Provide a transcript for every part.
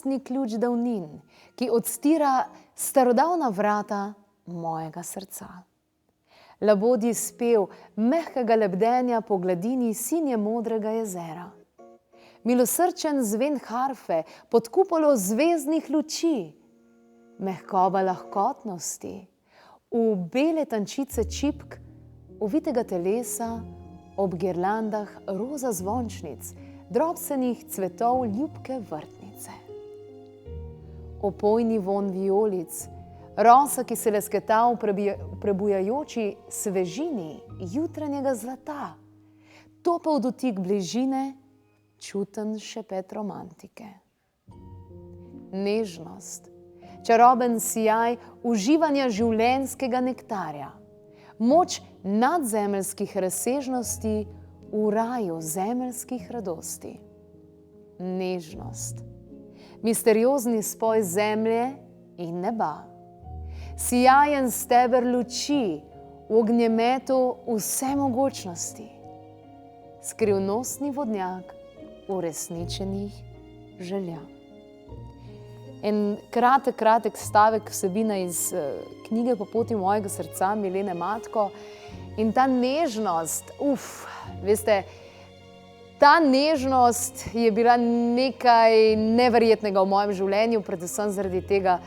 skrivnostni ključ davnin, ki odstira starodavna vrata mojega srca. Labodji spev mehkega lebdenja po gladini sinje modrega jezera. Milosrčen zven harfe pod kupolo zvezdnih luči. Mehkoba lahkotnosti v bele tančice čipk, ovitega telesa ob girlandah roza zvončnic, drobcenih cvetov ljubke vrtnice. Opojni vonj vijolic, rosa, ki se lesketa v prebujajoči svežini jutranjega zlata, topel dotik bližine, čuten šepet romantike. Nežnost, čaroben sijaj uživanja življenjskega nektarja, moč nadzemeljskih razsežnosti v raju zemeljskih radosti. Nežnost, misteriozni spoj zemlje in neba. Sijajen steber luči v ognjemetu vsemogočnosti. Skrivnostni vodnjak uresničenih želja. En kratek stavek vsebina iz knjige Po poti mojega srca Milene Matko. In ta nežnost, veste, ta nežnost je bila nekaj neverjetnega v mojem življenju, predvsem zaradi tega,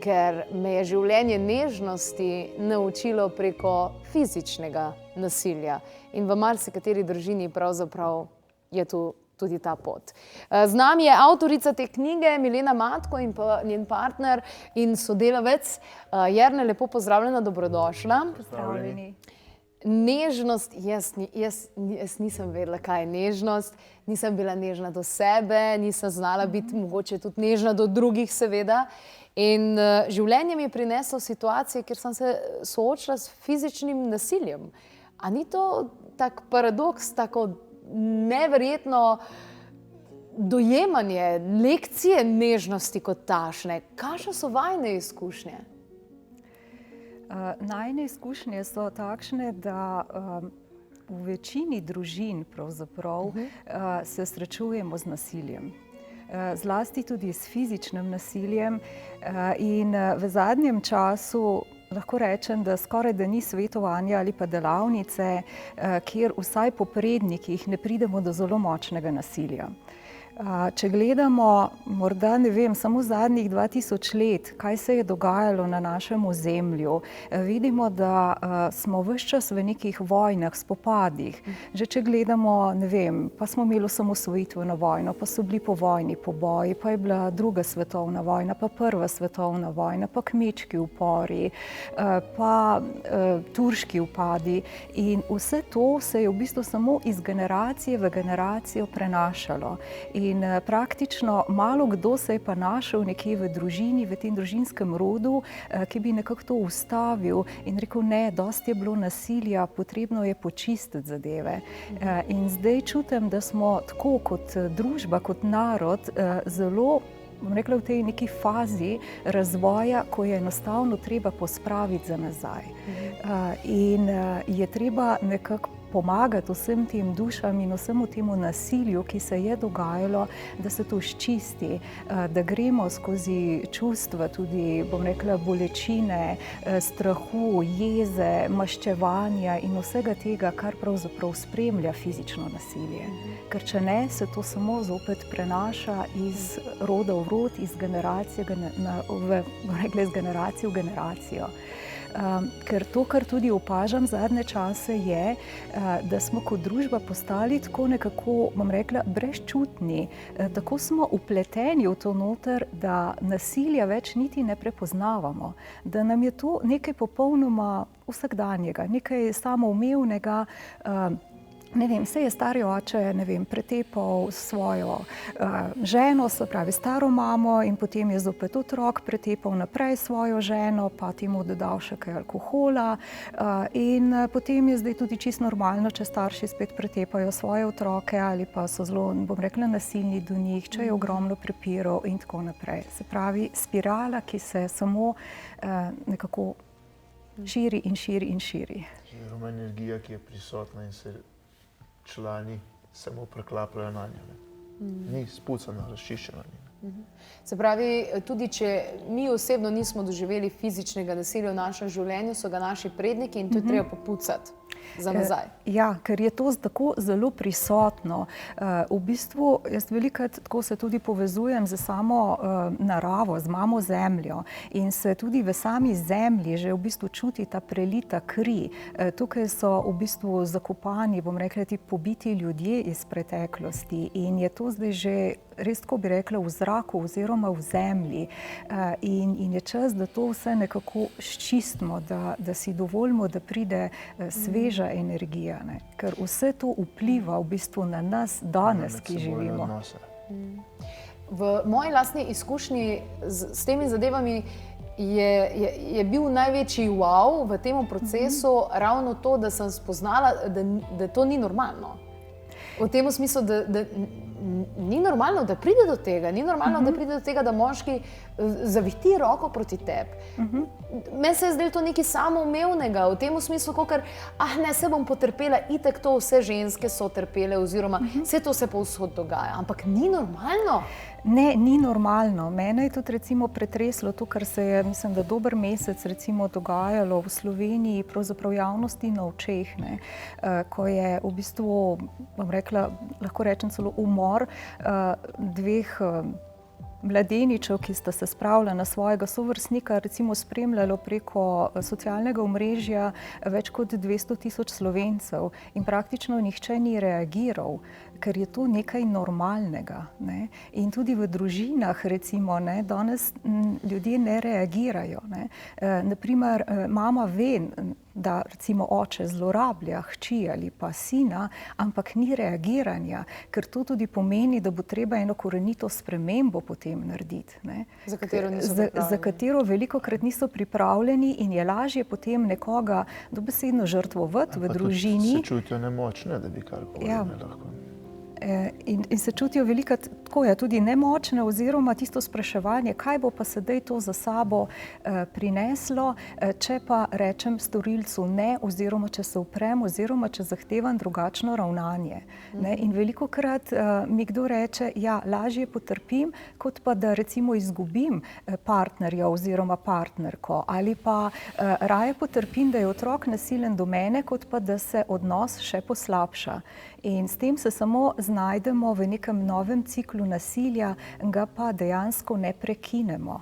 ker me je življenje nežnosti naučilo preko fizičnega nasilja. In v marsikateri družini pravzaprav je tu tudi ta pot. Z nami je avtorica te knjige Milena Matko in pa njen partner in sodelavec Jernej. Lepo pozdravljena, dobrodošla. Pozdravljeni. Nežnost, jaz nisem vedela, kaj je nežnost, nisem bila nežna do sebe, nisem znala biti mogoče tudi nežna do drugih, seveda. In življenje mi je prineslo situacije, kjer sem se soočila s fizičnim nasiljem. A ni to tak paradoks, tako neverjetno dojemanje lekcije nežnosti kot takšne? Kakšne so vajine izkušnje? Najine izkušnje so takšne, da v večini družin pravzaprav se srečujemo z nasiljem. Zlasti tudi s fizičnim nasiljem in v zadnjem času lahko rečem, da skoraj da ni svetovanja ali pa delavnice, kjer vsaj po prednikih ne pridemo do zelo močnega nasilja. Če gledamo, morda ne vem, samo zadnjih 2000 let, kaj se je dogajalo na našem ozemlju, vidimo, da smo ves čas v nekih vojnah, spopadih. Že če gledamo, ne vem, pa smo imeli osamosvojitveno vojno, pa so bili povojni poboji, pa je bila druga svetovna vojna, pa prva svetovna vojna, pa kmečki upori, pa turški upadi. In vse to se je v bistvu samo iz generacije v generacijo prenašalo. In praktično malo kdo se je pa našel nekje v družini, v tem družinskem rodu, ki bi nekako to ustavil in rekel, ne, dosti je bilo nasilja, potrebno je počistiti zadeve. In zdaj čutim, da smo tako kot družba, kot narod, zelo, bom rekla, v tej neki fazi razvoja, ko je enostavno treba pospraviti za nazaj. In je treba nekako pomagati vsem tem dušam in vsemu temu nasilju, ki se je dogajalo, da se to ščisti, da gremo skozi čustva, tudi, bom rekla, bolečine, strahu, jeze, maščevanja in vsega tega, kar pravzaprav spremlja fizično nasilje. Ker če ne, se to samo zopet prenaša iz roda v rod, iz generacije iz generacije v generacijo. Ker to, kar tudi opažam zadnje čase, je, da smo kot družba postali tako nekako, bom rekla, brezčutni. Tako smo vpleteni v to noter, da nasilja več niti ne prepoznavamo. Da nam je to nekaj popolnoma vsakdanjega, nekaj samoumevnega. Ne vem, se je stari oče, ne vem, pretepal svojo ženo, se pravi staro mamo, in potem je zopet otrok pretepal naprej svojo ženo, pa temu dodal še kaj alkohola. In potem je zdaj tudi čisto normalno, če starši spet pretepajo svoje otroke ali pa so zelo, bom rekla, nasilni do njih, če je ogromno prepirov in tako naprej. Se pravi, spirala, ki se samo nekako širi in širi in širi. Oziroma energija, ki je prisotna in se člani samo preklapljajo na njo. Ni spucana, razčiščena. Se pravi, tudi če mi osebno nismo doživeli fizičnega nasilja v našem življenju, so ga naši predniki in to je treba popucati za nazaj. Ja, ker je to tako zelo prisotno. V bistvu jaz velikokrat tako se tudi povezujem z samo naravo, z mamo zemljo in se tudi v sami zemlji že v bistvu čuti ta prelita kri. Tukaj so v bistvu zakopani, bom rekla, ti pobiti ljudje iz preteklosti in je to zdaj že res, tako bi rekla, v zraku oziroma v zemlji. In je čas, da to vse nekako sčistimo, da si dovolimo, da pride sveža energija, ne? Ker vse to vpliva v bistvu na nas danes, ki živimo. V moji lastni izkušnji s temi zadevami je bil največji wow v tem procesu ravno to, da sem spoznala, da to ni normalno. V tem smislu, da ni normalno, da pride do tega, ni normalno, da pride do tega, da moški zavihti roko proti tebi. Meni se je zdelo to nekaj samoumevnega, v tem smislu, kakor, ne, se bom potrpela, itak to vse ženske so trpele, oziroma vse to se povsod dogaja, ampak ni normalno. Ne, ni normalno. Mene je tudi recimo pretreslo to, kar se je, mislim, da dober mesec recimo dogajalo v Sloveniji, pravzaprav javnosti na očeh, ne, ko je v bistvu, bom rekla, lahko rečem celo umor dveh mladeničev, ki sta se spravila na svojega sovrstnika, recimo spremljalo preko socialnega omrežja več kot 200.000 Slovencev in praktično nihče ni reagiral, ker je to nekaj normalnega, ne. In tudi v družinah, recimo, ne, danes ljudje ne reagirajo, ne. Naprimer, mama ve, da recimo oče zlorablja hči ali pa sina, ampak ni reagiranja, ker to tudi pomeni, da bo treba eno korenito spremembo potem narediti, ne. Za katero niso pripravljeni. Za katero velikokrat niso pripravljeni in je lažje potem nekoga dobesedno žrtvovati v družini. Se čutijo nemočne, da bi karkoli lahko. In se čutijo velikokrat tako, tudi nemočne oziroma tisto spraševanje, kaj bo pa sedaj to za sabo prineslo, če pa rečem storilcu ne, oziroma če se uprem, oziroma če zahtevam drugačno ravnanje. Ne? In velikokrat mi kdo reče, ja, lažje potrpim, kot pa da recimo izgubim partnerja oziroma partnerko, ali pa raje potrpim, da je otrok nasilen do mene, kot pa da se odnos še poslabša. In s tem se samo znajdemo v nekem novem ciklu nasilja, ga pa dejansko ne prekinemo.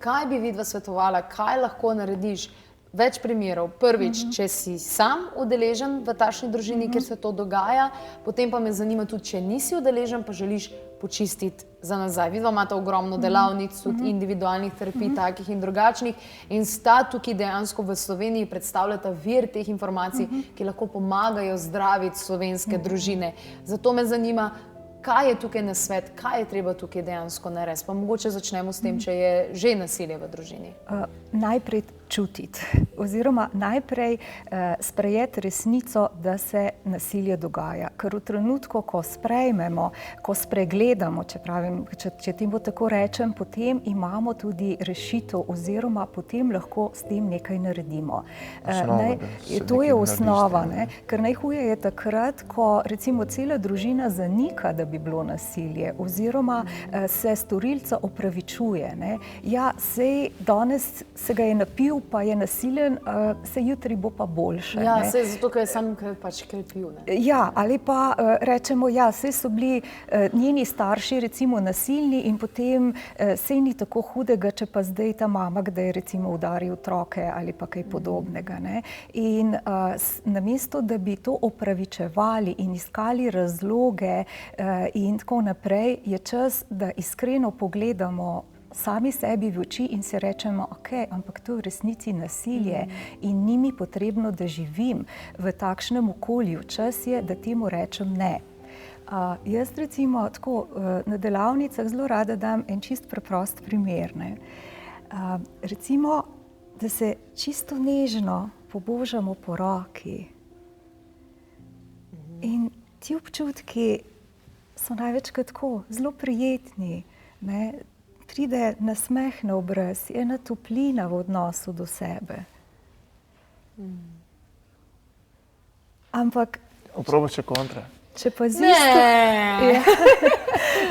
Kaj bi vidva svetovala, kaj lahko narediš? Več primerov. Prvič, če si sam udeležen v takšni družini, kjer se to dogaja, potem pa me zanima tudi, če nisi udeležen, pa želiš počistiti za nazaj. Vidva imata ogromno delavnic, tudi individualnih terapij, takih in drugačnih, in sta tukaj dejansko v Sloveniji predstavljata vir teh informacij, ki lahko pomagajo zdraviti slovenske družine. Zato me zanima, kaj je tukaj nasvet, kaj je treba tukaj dejansko narediti. Pa mogoče začnemo s tem, če je že nasilje v družini. Najprej čutiti, oziroma najprej sprejeti resnico, da se nasilje dogaja. Ker v trenutku, ko sprejmemo, ko spregledamo, če temu tako rečem, potem imamo tudi rešitev oziroma potem lahko s tem nekaj naredimo. To je osnova, ne? Ker najhuje je takrat, ko recimo cela družina zanika, da bi bilo nasilje oziroma se storilca opravičuje, ne? Ja, sej danes se ga je napil, pa je nasilen, se jutri bo pa boljše. Ja, sej zato, ker je sam pač krepil, ne? Ja, ali pa rečemo, ja, sej so bili njeni starši recimo nasilni in potem sej ni tako hudega, če pa zdaj ta mama, kdaj recimo udari otroke ali pa kaj podobnega, ne? In namesto, da bi to opravičevali in iskali razloge in tako naprej, je čas, da iskreno pogledamo sami sebi v oči in si rečemo, ok, ampak to je v resnici nasilje in ni mi potrebno, da živim v takšnem okolju. Čas je, da temu rečem ne. Jaz recimo tako na delavnicah zelo rada dam en čist preprost primer, ne. Recimo, da se čisto nežno pobožamo po roki. In ti občutki so največkrat tako zelo prijetni, ne. Pride nasmeh na obraz, je ena toplina v odnosu do sebe. Ampak... Oproba še kontra. Če pa z Ne.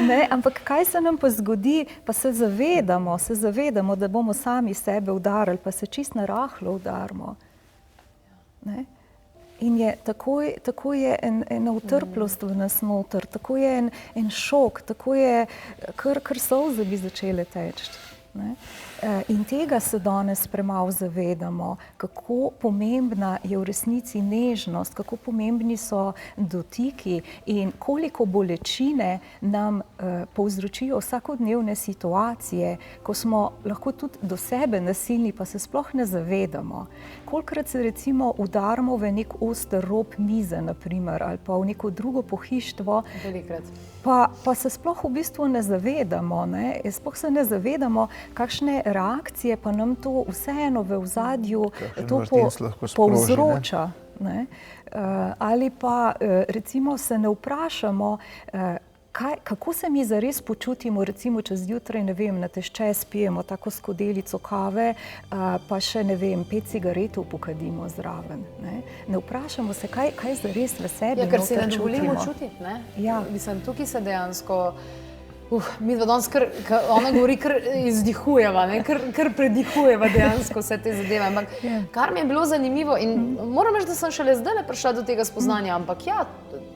Ne, ampak kaj se nam pa zgodi, pa se zavedamo, da bomo sami sebe udarili, pa se čist na rahlo udarimo. Ne? In je tako je ena utrplost v nas noter, tako je en šok, tako je, kar solze bi začele teči. Ne? In tega se danes premalo zavedamo, kako pomembna je v resnici nežnost, kako pomembni so dotiki in koliko bolečine nam povzročijo vsakodnevne situacije, ko smo lahko tudi do sebe nasilni, pa se sploh ne zavedamo. Kolikrat se recimo udarimo v nek oster rob mize, naprimer, ali pa v neko drugo pohištvo, pa se sploh v bistvu ne zavedamo, ne? Sploh se ne zavedamo, kakšne reakcije pa nam to vseeno v ozadju to povzroča. Ne? Ali pa recimo se ne vprašamo, kako se mi zares počutimo, recimo čez zjutraj, ne vem, na tešče spijemo tako skodelico kave, pa še, ne vem, 5 cigaretov pokadimo zraven. Ne vprašamo se, kaj zares v sebi ker si ne čutimo. dovolimo čutiti, ne? Ja. Mislim, tukaj se dejansko, mi dva danes, ona govori, kar izdihujeva, ne? Kar predihujeva dejansko vse te zadeve. Ampak kar mi je bilo zanimivo in moram reči, da sem šele zdaj prišla do tega spoznanja, ampak ja,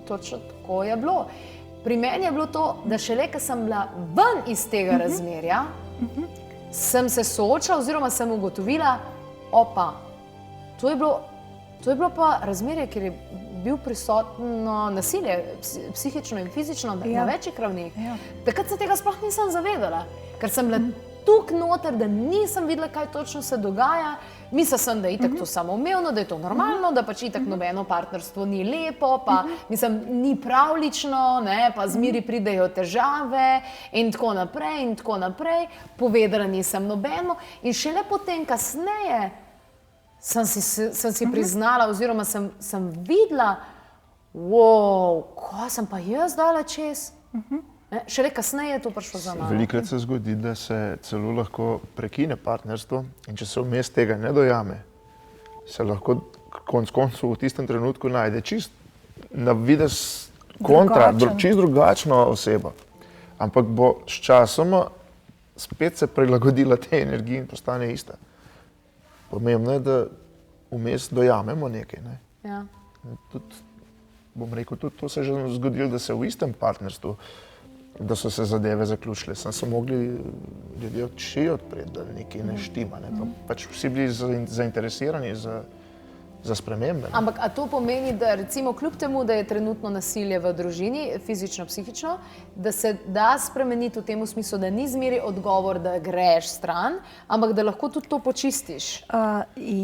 točno tako je bilo. Pri meni je bilo to, da šele, ko sem bila ven iz tega razmerja, sem se soočila oziroma sem ugotovila, opa, to je bilo pa razmerje, kjer je bil prisotno nasilje, psihično in fizično, na večjih ravneh. Takrat se tega sploh nisem zavedala, ker sem bila tukaj noter, da nisem videla, kaj točno se dogaja. Mislila sem, da je itak to samoumevno, da je to normalno, da pač itak nobeno partnerstvo ni lepo, pa mislim, ni pravlično, ne, pa zmeri pridejo težave in tako naprej in tako naprej. Povedala nisem nobeno in šele potem kasneje sem si priznala oziroma sem videla, ko sem pa jaz dala čez. Šele kasneje je to prišlo za mano. Velikokrat se zgodi, da se celo lahko prekine partnerstvo in če se vmes tega ne dojame, se lahko konec koncev v tistem trenutku najde čist na videz čist drugačno osebo. Ampak bo s časoma spet se prilagodila tej energiji in postane ista. Pomembno je, da vmes dojamemo nekaj. Ne? Ja. Tudi, bom rekel, tudi to se je že zgodilo, da se v istem partnerstvu da so se zadeve zaključile. Sem se mogli ljudje oči odpreti, da nekaj ne štima. Ne? Pač vsi bili zainteresirani za spremembe. Ampak a to pomeni, da recimo kljub temu, da je trenutno nasilje v družini, fizično, psihično, da se da spremeniti v tem smislu, da ni zmeri odgovor, da greš stran, ampak da lahko tudi to počistiš?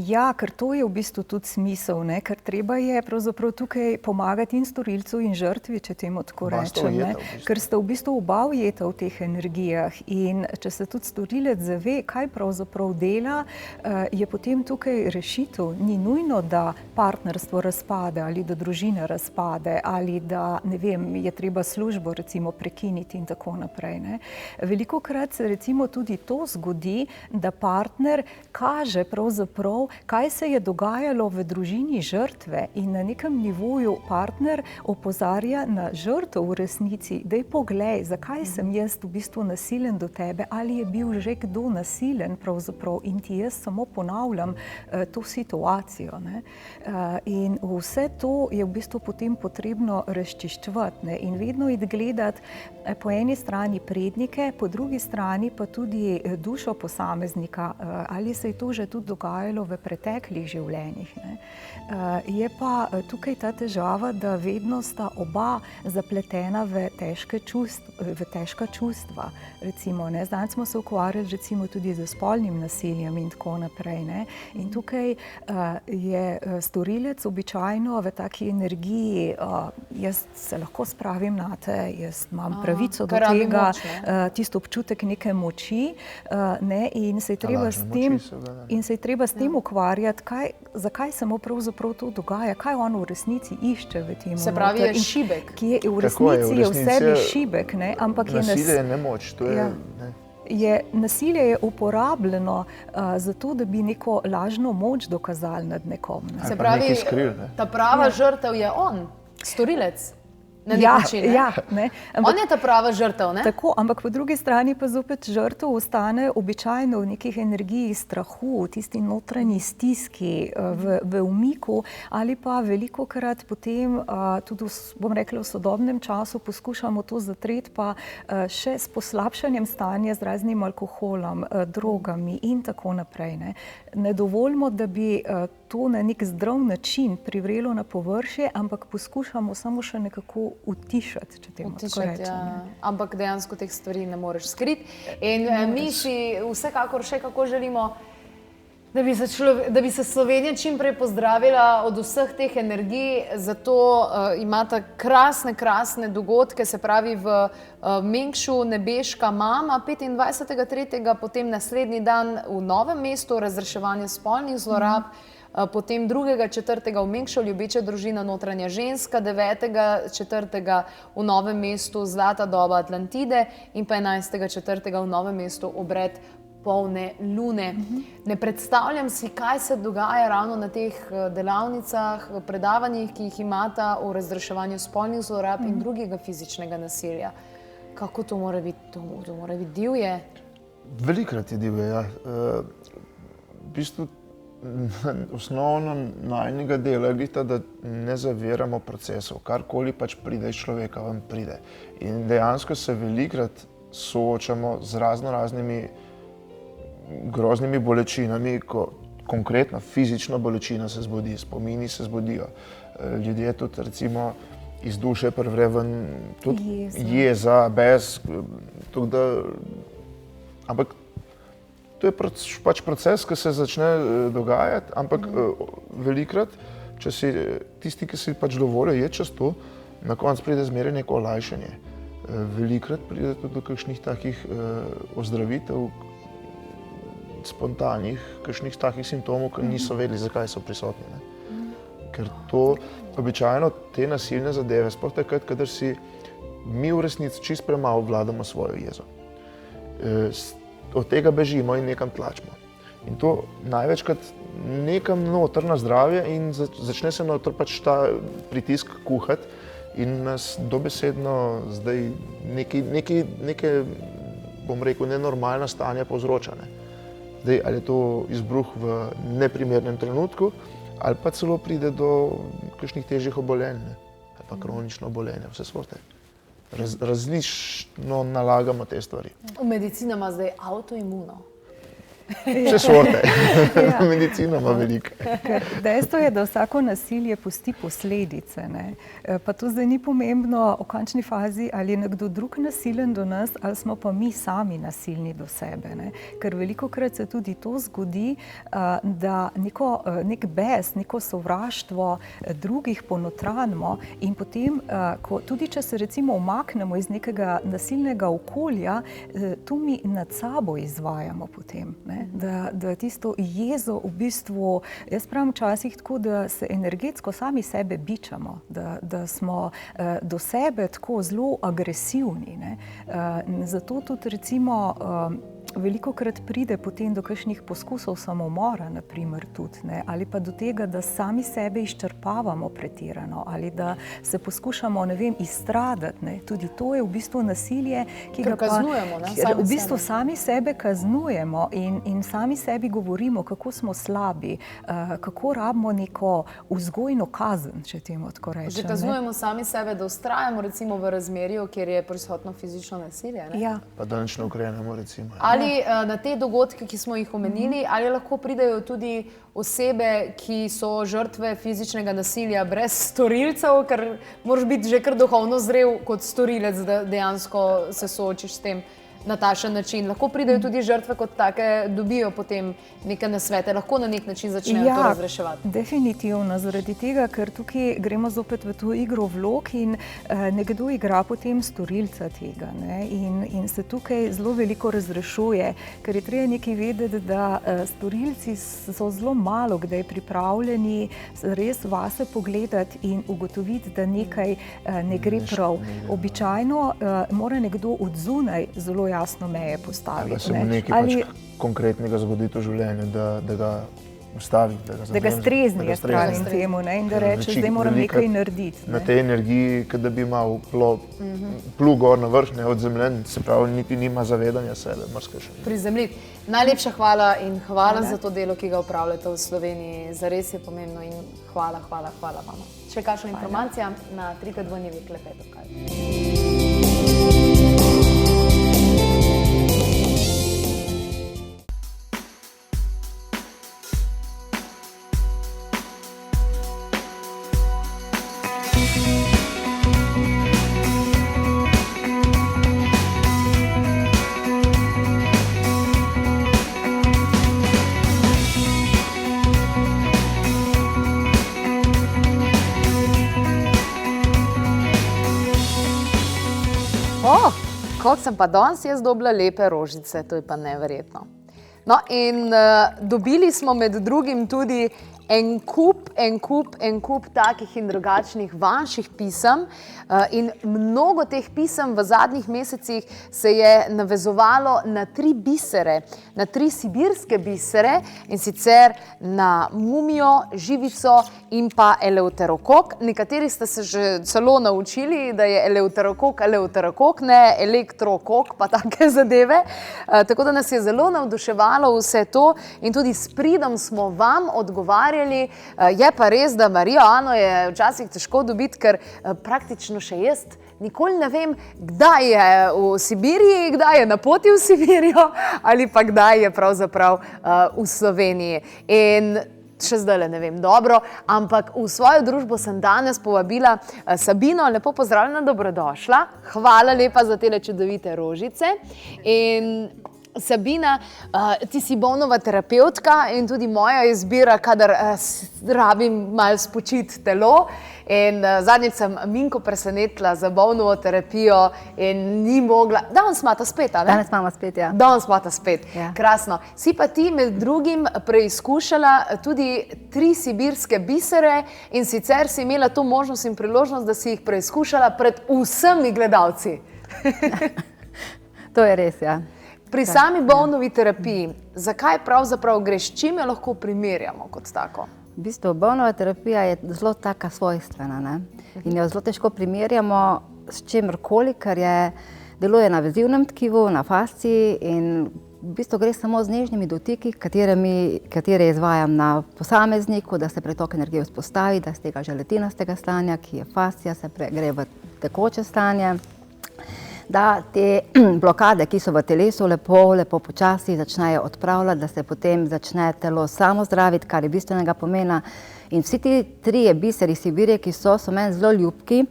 Ja, ker to je v bistvu tudi smisel, ne? Ker treba je pravzaprav tukaj pomagati in storilcu in žrtvi, če temu tako rečem. Ne? Ker ste v bistvu oba ujeta v teh energijah in če se tudi storilec zave, kaj pravzaprav dela, je potem tukaj rešitev. Ni nujno, da partnerstvo razpade ali da družina razpade ali da, ne vem, je treba službo recimo prekiniti in tako naprej. Ne? Velikokrat se recimo tudi to zgodi, da partner kaže pravzaprav, kaj se je dogajalo v družini žrtve in na nekem nivoju partner opozarja na žrtev v resnici, daj poglej, zakaj sem jaz v bistvu nasilen do tebe, ali je bil že kdo nasilen pravzaprav in ti jaz samo ponavljam to situacijo. Ne? In vse to je v bistvu potem potrebno razčiščevati in vedno iti gledati po eni strani prednike, po drugi strani pa tudi dušo posameznika, ali se je to že tudi dogajalo v preteklih življenjih. Ne. Je pa tukaj ta težava, da vedno sta oba zapletena v težka čustva. Recimo, ne, zdaj smo se ukvarjali recimo tudi z spolnim nasiljem in tako naprej. Ne. In tukaj je storilec običajno v taki energiji, jaz se lahko spravim nate, jaz imam pravico do tega, tisto občutek neke moči, ne, in se je treba s tem ukvarjati, zakaj se mu pravzaprav to dogaja, kaj on v resnici išče v tem. Se pravi, je šibek. V resnici je v sebi šibek, ne, ampak nasilje je nemoč, to je... Nasilje je uporabljeno zato, da bi neko lažno moč dokazali nad nekom. Ne. Se pravi, ta prava žrtev je on, storilec. Na nek način, ne? Ja, ne. On je ta prava žrtev, ne? Tako, ampak po drugi strani pa zopet žrtev ostane običajno v nekih energiji strahu, tisti notranji stiski, v umiku ali pa velikokrat potem tudi, bom rekla, v sodobnem času poskušamo to zatreti pa še s poslabšanjem stanja z raznim alkoholom, drogami in tako naprej, ne. Ne dovolimo, da bi to na nek zdrav način privrelo na površje, ampak poskušamo samo še nekako utišati, če temu tako rečem. Ampak dejansko teh stvari ne moreš skriti. In mi si vsekakor še kako želimo, da bi se Slovenija čim prej pozdravila od vseh teh energij, zato imata krasne dogodke, se pravi v Mengšu Nebeška mama 25.3., potem naslednji dan v Novem mestu razreševanje spolnih zlorab, potem 2.4. v Mengšu Ljubeča družina notranja ženska, 9.4. v Novem mestu Zlata doba Atlantide in pa 11.4. v Novem mestu obred polne lune. Ne predstavljam si, kaj se dogaja ravno na teh delavnicah, predavanjih, ki jih imata o razreševanju spolnih zlorab in drugega fizičnega nasilja. Kako to mora biti? To mora biti divje? Velikrat je divje, ja. V bistvu osnovno najnega dela je ta, da ne zaviramo procesov, karkoli pač pride iz človeka, vam pride. In dejansko se velikrat soočamo z raznimi groznimi bolečinami, ko konkretno fizična bolečina se zbudi, spomini se zbudijo. Ljudje tudi recimo iz duše privre ven tudi jeza, bes, ampak to je pač proces, ki se začne dogajati, ampak velikrat, če si tisti, ki si pač dovolijo je čez to, na koncu pride zmeraj neko olajšanje. Velikrat pride tudi do kakšnih takih ozdravitev, spontanih, kakšnih takih simptomov, ki niso vedeli, zakaj so prisotni. Ne? Ker to običajno te nasilne zadeve, sploh takrat, kadar si mi v resnici čisto premalo obvladamo svojo jezo. Od tega bežimo in nekam tlačimo. In to največkrat nekam noter na zdravje in začne se noter pač ta pritisk kuhati in nas dobesedno zdaj neke, bom rekel, nenormalna stanja povzroča. Ne? Zdaj, ali je to izbruh v neprimernem trenutku, ali pa celo pride do kakšnih težjih obolenj, ali pa kronično obolenje, vse sorte. Različno nalagamo te stvari. Medicina ima zdaj avtoimuno. Vse sorte. Medicina ima veliko. Dejstvo je, da vsako nasilje pusti posledice. Ne? Pa to zdaj ni pomembno v končni fazi, ali je nekdo drug nasilen do nas, ali smo pa mi sami nasilni do sebe. Ne? Ker velikokrat se tudi to zgodi, da nek bes, neko sovraštvo drugih ponotranimo in potem, tudi če se recimo umaknemo iz nekega nasilnega okolja, to mi nad sabo izvajamo potem. Ne? Da tisto jezo v bistvu, jaz pravim včasih tako, da se energetsko sami sebe bičamo, da smo do sebe tako zelo agresivni. Ne? Zato tudi recimo velikokrat pride potem do kakšnih poskusov samomora, na primer tudi, ne? Ali pa do tega, da sami sebe izčrpavamo pretirano, ali da se poskušamo, ne vem, izstradati. Ne? Tudi to je v bistvu nasilje, ki ga kaznujemo, v bistvu sami sebe kaznujemo in sami sebi govorimo, kako smo slabi, kako rabimo neko vzgojno kazen, če temu tako rečem. Že kaznujemo sami sebe, da vztrajamo recimo v razmerju, kjer je prisotno fizično nasilje, ne? Ja. Pa da nič ne ukrenemo, recimo. Ali na te dogodke, ki smo jih omenili, ali lahko pridejo tudi osebe, ki so žrtve fizičnega nasilja brez storilcev, ker moraš biti že kar duhovno zrel kot storilec, da dejansko se soočiš s tem na takšen način. Lahko pridejo tudi žrtve kot take, dobijo potem neke nasvete, lahko na nek način začnejo to razreševati. Definitivno, zaradi tega, ker tukaj gremo zopet v to igro vlog in nekdo igra potem storilca tega. Ne? In se tukaj zelo veliko razrešuje, ker je treba nekaj vedeti, da storilci so zelo malo kdaj pripravljeni res vase pogledati in ugotoviti, da nekaj ne gre prav. Običajno mora nekdo od zunaj zelo jasno meje postaviti. Da se mu nekaj pač konkretnega zgodi v življenju, da ga ustavi, da ga strezni, jaz pravim temu, ne? In da rečeš, zdaj moram nekaj narediti. Na tej energiji, da bi malo plul gor na vrh, ne, od zemljen, se pravi, niti nima zavedanja sebe, marsikaj še. Prizemljiti. Najlepša hvala in hvala za to delo, ki ga upravljate v Sloveniji. Zares je pomembno in hvala vam. Še kakšna informacija na 3x2-klepet.com. Kot sem pa danes jaz dobila lepe rožice, to je pa neverjetno. No in dobili smo med drugim tudi en kup takih in drugačnih vaših pisem in mnogo teh pisem v zadnjih mesecih se je navezovalo na 3 bisere, na 3 sibirske bisere in sicer na mumijo, živico in pa eleuterokok. Nekateri ste se že celo naučili, da je eleuterokok, ne elektrokok pa take zadeve. Tako da nas je zelo navduševalo vse to in tudi s pridom smo vam odgovarjali. Je pa res, da Marijo Ano je včasih težko dobiti, ker praktično še jaz nikoli ne vem, kdaj je v Sibiriji, kdaj je na poti v Sibirijo ali pa kdaj je pravzaprav v Sloveniji. In še zdaj ne vem dobro, ampak v svojo družbo sem danes povabila Sabino. Lepo pozdravljena, dobrodošla. Hvala lepa za tele čudovite rožice. In Sabina, ti si Bownova terapevtka in tudi moja izbira, kadar rabim malo spočiti telo. In zadnjič sem Minko presenetila za Bownovo terapijo in ni mogla. Danes imata spet, a ne? Danes imamo spet, ja. Danes imata spet, ja. Krasno. Si pa ti med drugim preizkušala tudi 3 sibirske bisere in sicer si imela to možnost in priložnost, da si jih preizkušala pred vsemi gledalci. To je res, ja. Pri sami Bownovi terapiji, zakaj pravzaprav greš, čim jo lahko primerjamo kot tako? V bistvu Bownova terapija je zelo taka svojstvena, ne? In jo zelo težko primerjamo s čemrkoli, ker deluje na vezivnem tkivu, na fasciji in v bistvu gre samo z nežnimi dotiki, katere izvajam na posamezniku, da se pretok energije vzpostavi, da z tega želetinastega stanja, ki je fascija, se gre v tekoče stanje. Da te blokade, ki so v telesu, lepo počasi začnejo odpravljati, da se potem začne telo samo zdraviti, kar je bistvenega pomena. In vsi ti 3 biseri Sibirije, ki so meni zelo ljubki,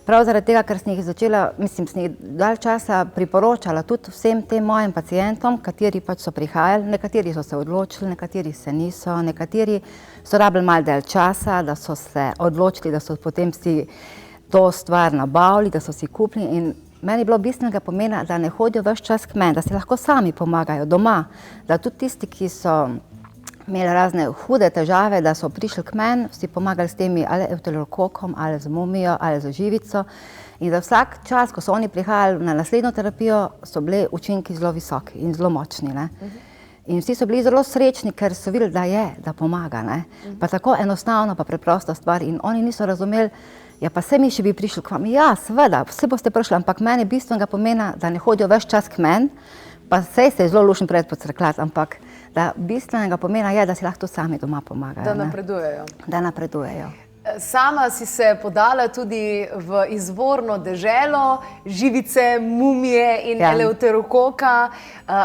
prav zaradi tega, ker sem jih začela, sem jih dalj časa priporočala tudi vsem tem mojim pacientom, kateri pač so prihajali. Nekateri so se odločili, nekateri se niso, nekateri so rabili malo dalj časa, da so se odločili, da so potem si to stvar nabavili, da so si kupili. In meni je bilo bistvenega pomena, da ne hodijo ves čas k meni, da si lahko sami pomagajo doma, da tudi tisti, ki so imeli razne hude težave, da so prišli k meni, si pomagali s temi ali eleuterokokom, ali z mumijo, ali z živico. In za vsak čas, ko so oni prihajali na naslednjo terapijo, so bili učinki zelo visoki in zelo močni, ne. In vsi so bili zelo srečni, ker so videli, da pomaga, ne. Pa tako enostavno, pa preprosta stvar in oni niso razumeli, ja, pa se mi še bi prišli k vam. Ja, seveda, vsi boste prišli, ampak meni je bistvenega pomena, da ne hodijo ves čas k meni, pa sej se je zelo lušen pred podcrkljati, ampak da bistvenega pomena je, da si lahko sami doma pomagajo. Da napredujejo. Da napredujejo. Sama si se podala tudi v izvorno deželo, živice, mumije in eleuterokoka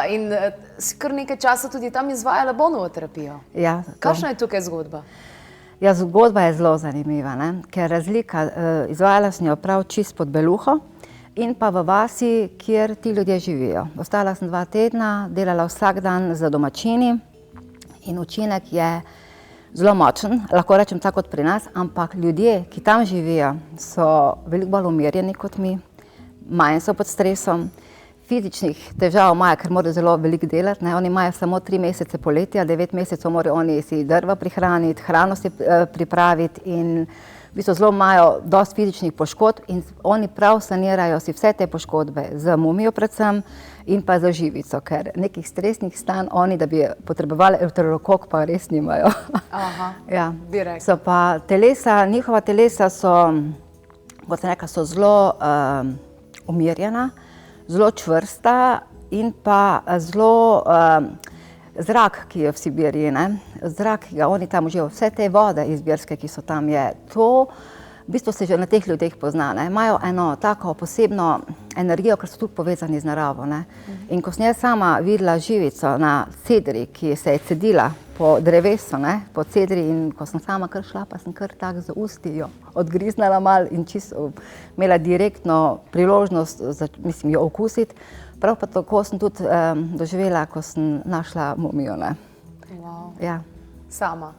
in si kar nekaj časa tudi tam izvajala Bownovo terapijo. Ja. Kakšna je tukaj zgodba? Ja, zgodba je zelo zanimiva, ne? Ker razlika, izvajala sem jo prav čist pod Beluho in pa v vasi, kjer ti ljudje živijo. Ostala sem 2 tedna, delala vsak dan z domačini in učinek je zelo močen, lahko rečem tako kot pri nas, ampak ljudje, ki tam živijo, so veliko bolj umirjeni kot mi, manj so pod stresom. Fizičnih težav imajo, ker morajo zelo veliko delati, ne. Oni imajo samo 3 mesece poletja, 9 mesecev morajo oni si drva prihraniti, hrano si pripraviti in v bistvu zelo imajo dosti fizičnih poškodb in oni prav sanirajo si vse te poškodbe z mumijo predvsem in pa za živico, ker nekih stresnih stanj oni, da bi potrebovali euterokok, pa res nimajo. Aha, Ja. bi rekla. So pa telesa, njihova telesa so, kot sem rekla, so zelo umirjena, zelo čvrsta in pa zelo zrak, ki je v Sibiriji, ne? Zrak, ki ga oni tam uživajo, vse te vode izbirske, ki so tam, je to, v bistvu se že na teh ljudeh pozna, ne? Imajo eno tako posebno energijo, ker so tudi povezani z naravo, ne? In ko sem jaz sama videla živico na cedri, ki se je cedila po drevesu, ne? Po cedri, in ko sem sama kar šla, pa sem kar tako z usti jo odgriznala mal in čisto imela direktno priložnost, mislim, jo okusiti. Prav pa tako sem tudi doživela, ko sem našla mumijo, ne. Wow. Ja. Sama.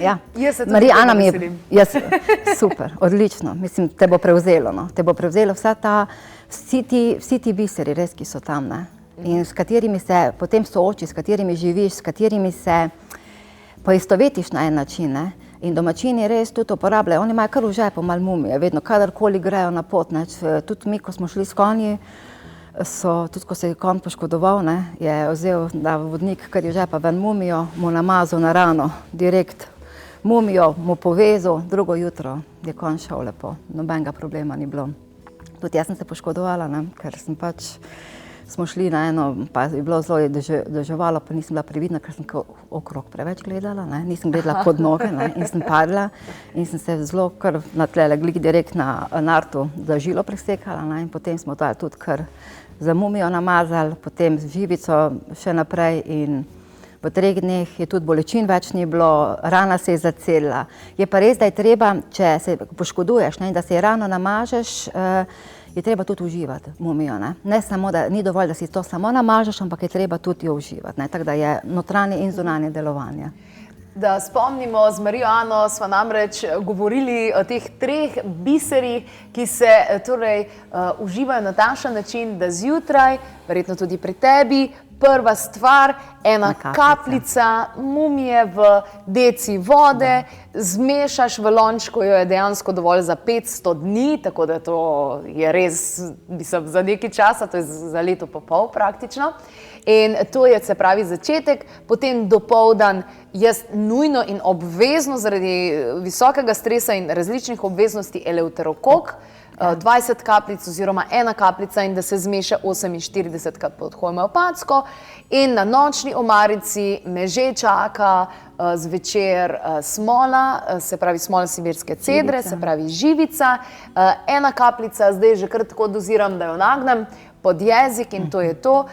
Ja. Jaz se tudi Marijana tega mi je, veselim. super, odlično. Mislim, te bo prevzelo, no. Te bo prevzelo vsi ti biseri, res, ki so tam, ne. In s katerimi se potem soočiš, s katerimi živiš, s katerimi se poistovetiš na en način, ne. In domačini res tudi uporabljajo, oni imajo kar v žepu malo mumije, vedno, kadarkoli grejo na pot, ne. Tudi mi, ko smo šli s konji, tudi ko se je konj poškodoval, ne, je vzel vodnik, kar je žepa ven mumijo, mu namazal na rano, direkt mumijo mu povezal, drugo jutro je konj šel lepo, nobenega problema ni bilo. Tudi jaz sem se poškodovala, ne, ker sem pač, smo šli na eno, pa je bilo zelo deževalo, pa nisem bila previdna, ker sem okrog preveč gledala, ne, nisem gledala pod noge, ne, in sem padla in sem se zelo kar na tlele glih direkt na nartu za žilo presekala, ne, in potem smo tudi kar za mumijo namazali, potem z živico še naprej in v 3 dneh je tudi bolečin več ni bilo, rana se je zacelila. Je pa res, da je treba, če se poškoduješ, ne, da se je rano namažeš, je treba tudi uživati mumijo, ne. Ne samo, da ni dovolj, da si to samo namažeš, ampak je treba tudi jo uživati, ne, tako da je notranje in zunanje delovanje. Da spomnimo, z Marijano sva namreč govorili o teh 3 biserih, ki se torej uživajo na takšen način, da zjutraj, verjetno tudi pri tebi, prva stvar, ena kapljica mumije v deci vode, zmešaš v lončku, jo je dejansko dovolj za 500 dni, tako da to je res, mislim, za nekaj časa, to je za leto pa pol praktično. In to je, se pravi, začetek, potem dopoldan jaz nujno in obvezno zaradi visokega stresa in različnih obveznosti eleuterokok, 20 kapljic oziroma 1 kapljica in da se zmeša 48krat pod homeopatsko. In na nočni omarici me že čaka zvečer smola, se pravi smola sibirske cedre, se pravi živica, 1 kapljica, zdaj že kar tako doziram, da jo nagnem pod jezik in to je to.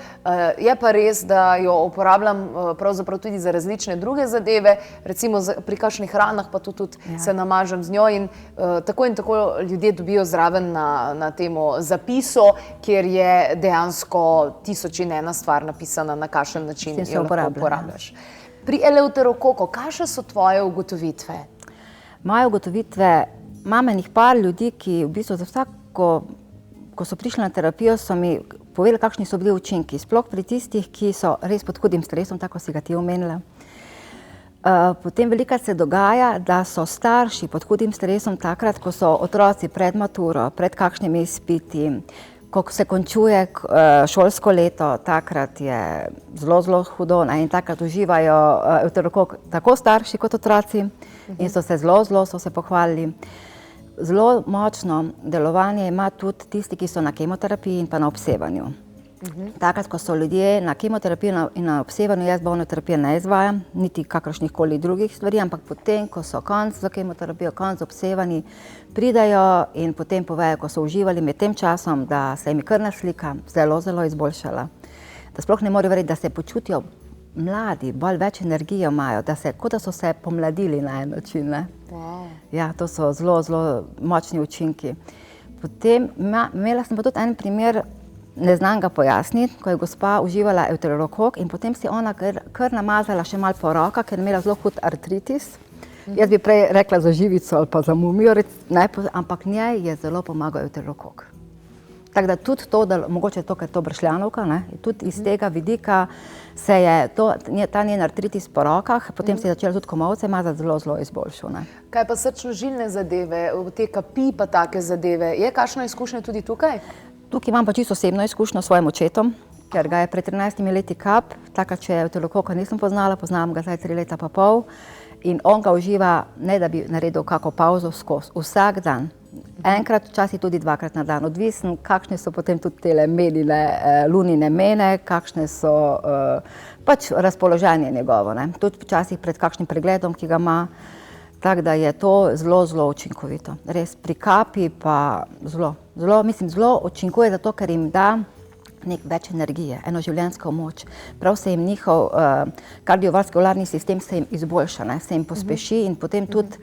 Je pa res, da jo uporabljam pravzaprav tudi za različne druge zadeve, recimo pri kakšnih ranah pa tudi se namažem z njo in tako ljudje dobijo zraven na temo zapisu, kjer je dejansko 1001 stvar napisana, na kakšen način jo lahko uporabljaš. Pri eleuterokoku, kakšne so tvoje ugotovitve? Moje ugotovitve, imam enih par ljudi, ki v bistvu za vsako, ko so prišli na terapijo, so mi povedali, kakšni so bili učinki, sploh pri tistih, ki so res pod hudim stresom, tako si ga ti omenila. Potem velikokrat se dogaja, da so starši pod hudim stresom takrat, ko so otroci pred maturo, pred kakšnimi izpiti, ko se končuje šolsko leto, takrat je zelo hudo, ne, in takrat uživajo euterokok tako starši kot otroci in so se pohvalili. Zelo močno delovanje ima tudi tisti, ki so na kemoterapiji in pa na obsevanju. Takrat, ko so ljudje na kemoterapiji in na obsevanju, jaz bolno terapijo ne izvajam, niti kakršnih koli drugih stvari, ampak potem, ko so konc za kemoterapijo, konc za obsevanje, pridajo in potem povejo, ko so uživali med tem časom, da se jim je krvna slika zelo izboljšala. Da sploh ne morejo verjeti, da se počutijo mladi, bolj več energije imajo, kot da so se pomladili na en način, ne. Ja, to so zelo močni učinki. Potem imela sem pa tudi en primer, ne znam ga pojasniti, ko je gospa uživala euterokok in potem si ona kar namazala še malo po rokah, ker je imela zelo hud artritis. Jaz bi prej rekla za živico ali pa za mumijo, ampak njej je zelo pomagal euterokok. Tako da tudi to, da mogoče to, ker je to bršljanovka, ne, tudi iz tega vidika se je ta njen artritis po rokah, potem se je začela tudi komolce mazati zelo izboljšal. Ne. Kaj pa srčno-žilne zadeve, te kapi pa take zadeve, je kakšna izkušnja tudi tukaj? Tukaj imam pa čisto osebno izkušnjo s svojim očetom, ker ga je pred 13 leti kap, taka, če utelokoka nisem poznala, poznam ga zdaj 3 leta pa pol in on ga uživa, ne da bi naredil kako pauzo skozi, vsak dan. Enkrat, včasih tudi 2krat na dan, odvisen, kakšne so potem tudi tele menine, lunine mene, kakšne so pač razpoloženje njegovo, ne. Tudi včasih pred kakšnim pregledom, ki ga ima, tako da je to zelo učinkovito. Res pri kapi pa zelo učinkuje zato, ker jim da nek več energije, eno življenjsko moč. Prav se jim njihov kardiovaskularni sistem se jim izboljša, ne, se jim pospeši in potem tudi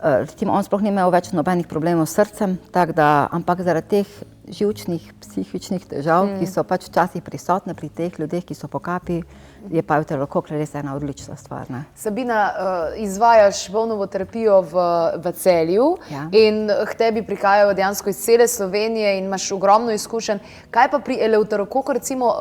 recimo on sploh ni imel več nobenih problemov s srcem, tako da, ampak zaradi teh živčnih, psihičnih težav, ki so pač včasih prisotne pri teh ljudeh, ki so po kapi, je pa utelokoka res ena odlična stvar. Ne. Sabina, izvajaš Bonovo terapijo v Celju in k tebi prihajajo dejansko iz cele Slovenije in imaš ogromno izkušenj. Kaj pa pri eleuterokoku, recimo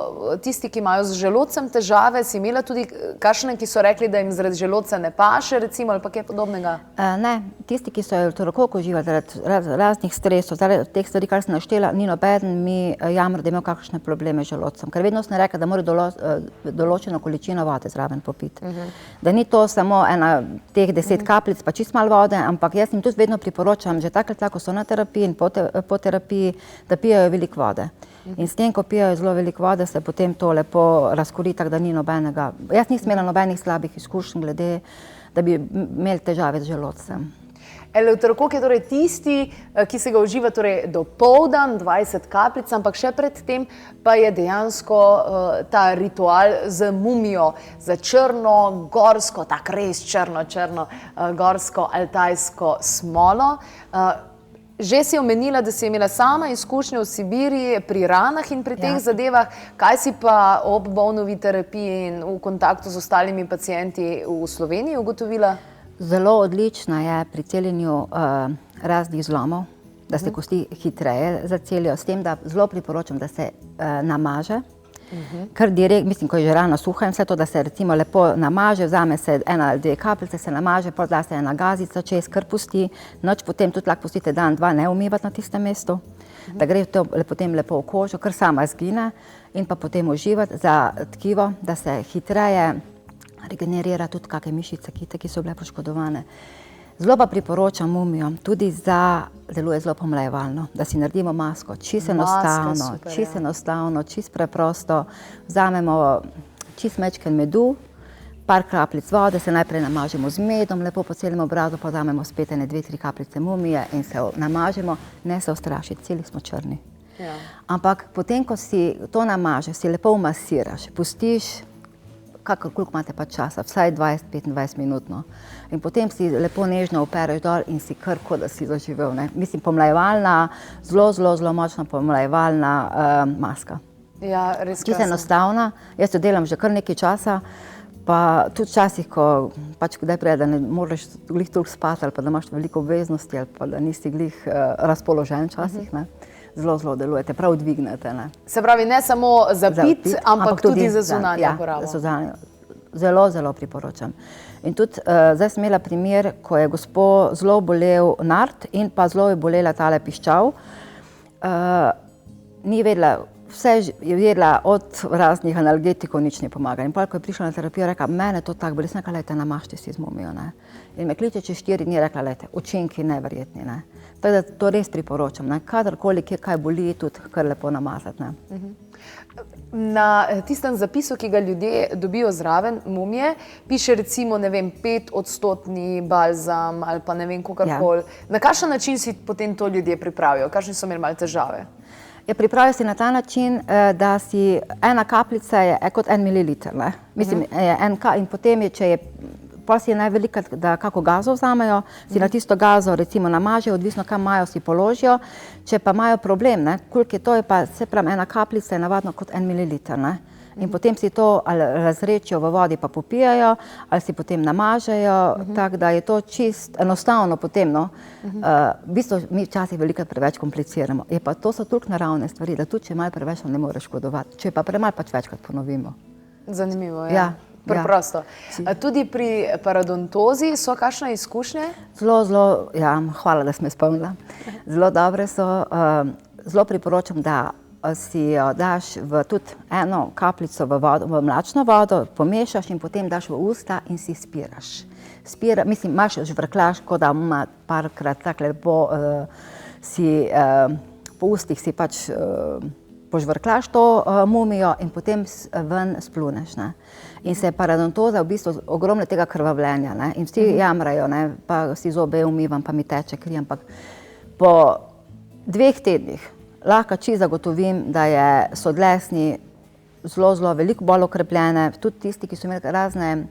tisti, ki imajo z želodcem težave, si imela tudi kakšne, ki so rekli, da jim zaradi želodca ne paše, recimo, ali pa kaj podobnega? Ne, tisti, ki so eleuterokok uživali zaradi raznih stresov, zaradi teh stvari, kar sem naštela, ni nobeden mi jamra, da je imel kakšne probleme z želodcem. Ker vedno sem rekla, da mora določeno količino vode zraven popiti. Da ni to samo teh 10 kapljic, pa čist malo vode, ampak jaz jim tudi vedno priporočam, že tako so na terapiji in po terapiji, da pijejo veliko vode. In s tem, ko pijejo zelo veliko vode, se potem to lepo razkori, tako da ni nobenega. Jaz nisem imela nobenih slabih izkušenj glede, da bi imeli težave z želodcem. Eleuterokok je torej tisti, ki se ga uživa torej dopoldan, 20 kapljic, ampak še pred tem pa je dejansko ta ritual z mumijo, za črno, gorsko, tako res črno, gorsko, altajsko smolo. Že si omenila, da si imela sama izkušnje v Sibiriji pri ranah in pri teh zadevah. Kaj si pa ob Bonovi terapiji in v kontaktu z ostalimi pacienti v Sloveniji ugotovila? Zelo odlična je pri celjenju raznih zlomov, da se kosti hitreje zacelijo, s tem, da zelo priporočam, da se namaže. Kar direkt, mislim, ko je že rana suha in vse to, da se recimo lepo namaže, vzame se 1 ali 2 kapljice, se namaže, potem da se ena gazica čez, kar pusti, noč potem tudi lahko pustite dan, 2 ne umivati na tistem mestu, da gre to potem lepo v kožo, kar sama zgine in pa potem uživati za tkivo, da se hitreje regenerira tudi kakšne mišice, ki so bile poškodovane. Zelo pa priporočam mumijo, tudi deluje zelo pomlajevalno, da si naredimo masko, čisto enostavno, čisto preprosto, vzamemo čisto majčken medu, par kapljic vode, se najprej namažemo z medom, lepo po celem obrazu, pa vzamemo spet 2-3 kapljice mumije in se namažemo, ne se ustrašiti, celi smo črni. Ampak potem, ko si to namažeš, si lepo umasiraš, pustiš, koliko imate pa časa, vsaj 20-25 minutno. In potem si lepo nežno opereš dol in si kar kot da si zaživel. Mislim, pomlajevalna, zelo močna pomlajevalna maska. Ja, res krasno. Čisto enostavna, jaz jo delam že kar nekaj časa, pa tudi včasih, ko pač kdaj pride, da ne moreš glih toliko spati ali pa da imaš veliko obveznosti ali pa da nisi glih razpoložen včasih, zelo delujete, prav dvignete. Se pravi, ne samo za pit, ampak tudi za zunanjo porabo. Zelo priporočam. In tudi zdaj sem imela primer, ko je gospo zelo bolel nart in pa zelo je bolela tale piščal. Ni vedela, vse je vedela od raznih analgetikov, nič ne pomaga. In ko je prišla na terapijo, rekla, mene to tako boli, sem rekla, lejte, namažite si z mumijo. In me kliče čez 4 dni, rekla, lejte, učinki neverjetni. Tako da to res priporočam. Kadarkoli, kje kaj boli, tudi kar lepo namazati. Na tistem zapisu, ki ga ljudje dobijo zraven mumije, piše recimo, ne vem, 5-odstotni balzam ali pa ne vem, kakorkoli. Na kakšen način si potem to ljudje pripravijo? Kakšne so imeli malo težave? Pripravijo si na ta način, da si ena kapljica je kot 1 mililiter. Mislim, in potem je, če je pa si je najvelika, da kako gazo vzamejo, si na tisto gazo recimo namažejo, odvisno kam imajo, si položijo. Če pa imajo problem, koliko je to, je pa se pravi 1 kapljica je navadno kot 1 mililiter. In potem si to ali razrečijo v vodi pa popijajo, ali si potem namažejo, tako da je to čist enostavno potem, no. V bistvu mi včasih veliko preveč kompliciramo. Je pa to so toliko naravne stvari, da tudi če malo preveč ne more škodovati. Če pa premalo, pač večkrat ponovimo. Zanimivo, ja. Ja. Preprosto. Tudi pri parodontozi so kakšne izkušnje? Zelo, ja, hvala, da si me spomnila. Zelo dobre so. Zelo priporočam, da si jo daš v tudi eno kapljico v mlačno vodo, pomešaš in potem daš v usta in si spiraš. Mislim, imaš žvrklaš, ko da ima parkrat tako lepo po ustih si pač požvrklaš to mumijo in potem ven spluneš, ne. In se parodontoza v bistvu ogromno tega krvavljenja, ne. In vsi jamrajo, ne, pa si zobe umivam, pa mi teče kri, ampak po 2 tednih lahko čisto zagotovim, da so dlesni zelo veliko bolj okrepljene, tudi tisti, ki so imeli razne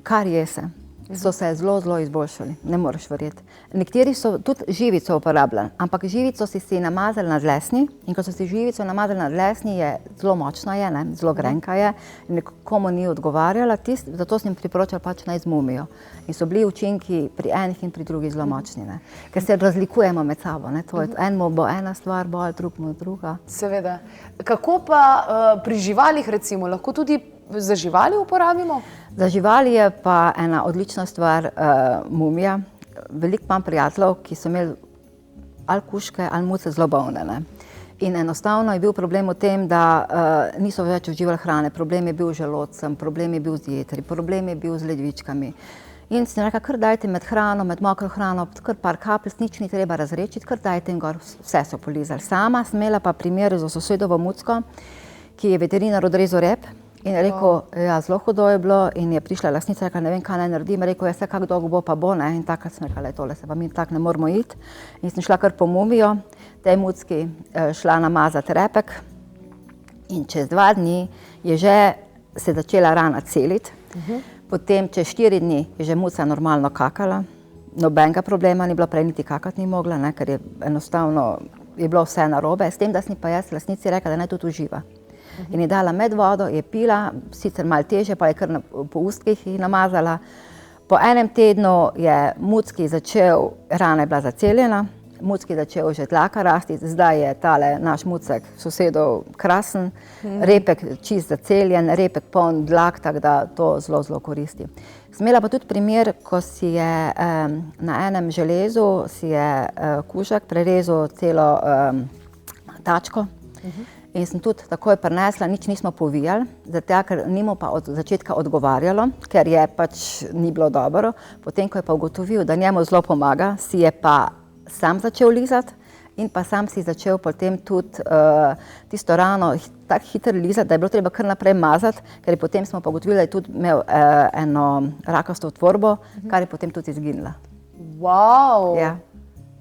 karijese, so se zelo izboljšali, ne moreš verjeti. Nekateri so tudi živico uporabljali, ampak živico si namazali na dlesni in ko so si živico namazali na dlesni, je zelo močna je, ne, zelo grenka je, nekomu ni odgovarjala, zato sem jim priporočala pač naj z mumijo. In so bili učinki pri enih in pri drugih zelo močni, ne. Ker se razlikujemo med sabo, ne, to je, enemu bo ena stvar bolj, drugemu druga. Seveda. Kako pa pri živalih recimo, lahko tudi za živali uporabimo? Za živali je pa ena odlična stvar mumija. Veliko imam prijateljev, ki so imeli ali kužke ali muce zelo bolne, ne. In enostavno je bil problem v tem, da niso več uživali hrane, problem je bil z želodcem, problem je bil z jetri, problem je bil z ledvičkami. In sem rekla, kar dajte med hrano, med mokro hrano, kar par kapljic, nič ni treba razrečiti, kar dajte in gor, vse so polizali. Sama sem imela pa primer za sosedovo mucko, ki je veterinar odrezal rep. In je rekel, ja, zelo hudo je bilo in je prišla lastnica, rekla, ne vem, kaj naj naredim, rekel, ja, se kak dolgo bo pa bo, ne, in takrat sem rekla, tole se pa mi tako ne moramo iti. In sem šla kar po mumijo, tej mucki šla namazati repek in čez 2 dni je že se začela rana celiti, potem čez 4 dni je že muca normalno kakala, nobenega problema ni bilo, prej niti kakati ni mogla, ne, ker je enostavno je bilo vse narobe, s tem, da sem pa jaz lastnici rekla, da naj tudi uživa. In je dala med vodo, je pila, sicer malo težje, pa je kar po ustkih jih namazala. Po 1 tednu je mucki začel, rana je bila zaceljena, mucki začel že dlaka rasti, zdaj je tale naš mucek sosedov krasen, repek čist zaceljen, repek poln dlak, tako da to zelo koristi. Sem imela pa tudi primer, ko si je na enem železu si je kužek prerezal celo tačko. In sem tudi takoj prinesla, nič nismo povijali, zato ker ni mu pa od začetka odgovarjalo, ker je pač ni bilo dobro. Potem, ko je pa ugotovil, da njemu zelo pomaga, si je pa sam začel lizati in pa sam si začel potem tudi tisto rano tako hitro lizati, da je bilo treba kar naprej mazati, ker potem smo pa ugotovili, da je tudi imel eno rakasto tvorbo, kar je potem tudi izginila. Wow! Ja.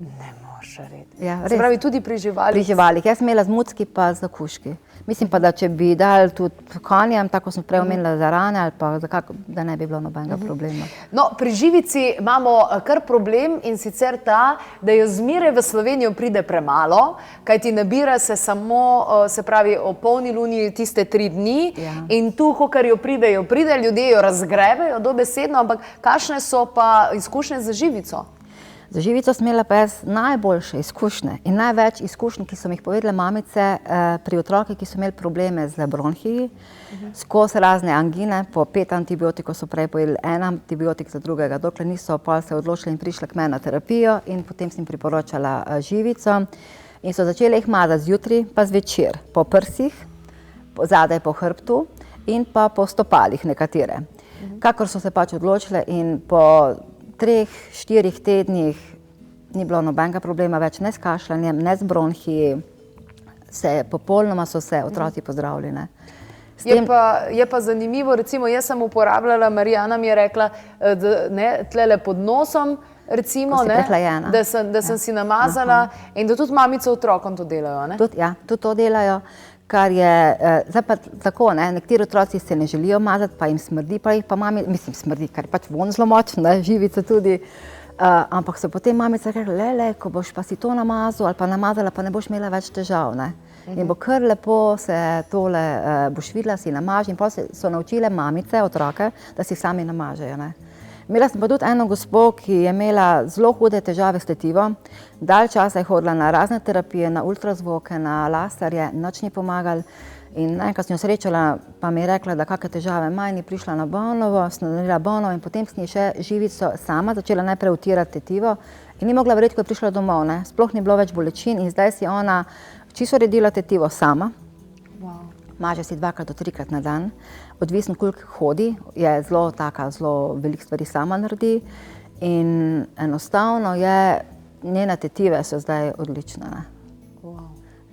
Ne moreš verjeti. Ja, Se pravi, tudi pri živalih? Pri živalih. Jaz sem imela z mucki pa z kužki. Mislim pa, da če bi dali tudi konjem, tako sem prej omenila za rane, ali pa da ne bi bilo nobenega problema. No, pri živici imamo kar problem in sicer ta, da jo zmeraj v Slovenijo pride premalo, kajti nabira se samo, se pravi, o polni luni tiste 3 dni in tu, kakor jo pride, ljudje jo razgrebejo dobesedno, ampak kakšne so pa izkušnje z živico? Za živico sem imela pa jaz najboljše izkušnje in največ izkušnj, ki so mi jih povedale mamice pri otrokih, ki so imeli probleme z bronhiji, skozi razne angine, po 5 antibiotikov so prej pojedli 1 antibiotik za drugega, dokler niso pol se odločili in prišli k meni na terapijo in potem sem priporočala živico in so začeli jih mazati zjutraj pa zvečer, po prsih, zadaj po hrbtu in pa po stopalih nekatere. Kakor so se pač odločile in po 3-4 tednih ni bilo nobenega problema več, ne s kašljanjem, ne z bronhiji, popolnoma so se otroci pozdravili. Je pa zanimivo, recimo jaz sem uporabljala, Marijana mi je rekla, tlele pod nosom, recimo, da sem si namazala in da tudi mamice otrokom to delajo, ne? Ja, tudi to delajo. Kar je, zdaj pa tako, nekateri otroci se ne želijo mazati, pa jim smrdi, pa jih pa mami, mislim smrdi, ker je pač von zelo močen, živica tudi, ampak so potem mamice rekli, le, ko boš pa si to namazal ali pa namazala, pa ne boš imela več težav, ne. In bo kar lepo se tole, boš videla, si namaži in potem so naučile mamice, otroke, da si sami namažejo, ne. Imela sem pa tudi eno gospo, ki je imela zelo hude težave s tetivo. Dalj časa je hodila na razne terapije, na ultrazvoke, na laserje, nič ni pomagalo. In enkrat sem jo srečala, pa mi je rekla, da kakšne težave ima in je prišla na Bonovo, sem naredila Bonovo in potem sem ji še živico sama začela najprej utirati tetivo in ni mogla verjeti, ko je prišla domov, ne. Sploh ni bilo več bolečin in zdaj si ona čisto uredila tetivo sama. Maže si 2 do 3 na dan, odvisno koliko hodi, je zelo veliko stvari sama naredi in enostavno je, njene tetive so zdaj odlične, ne.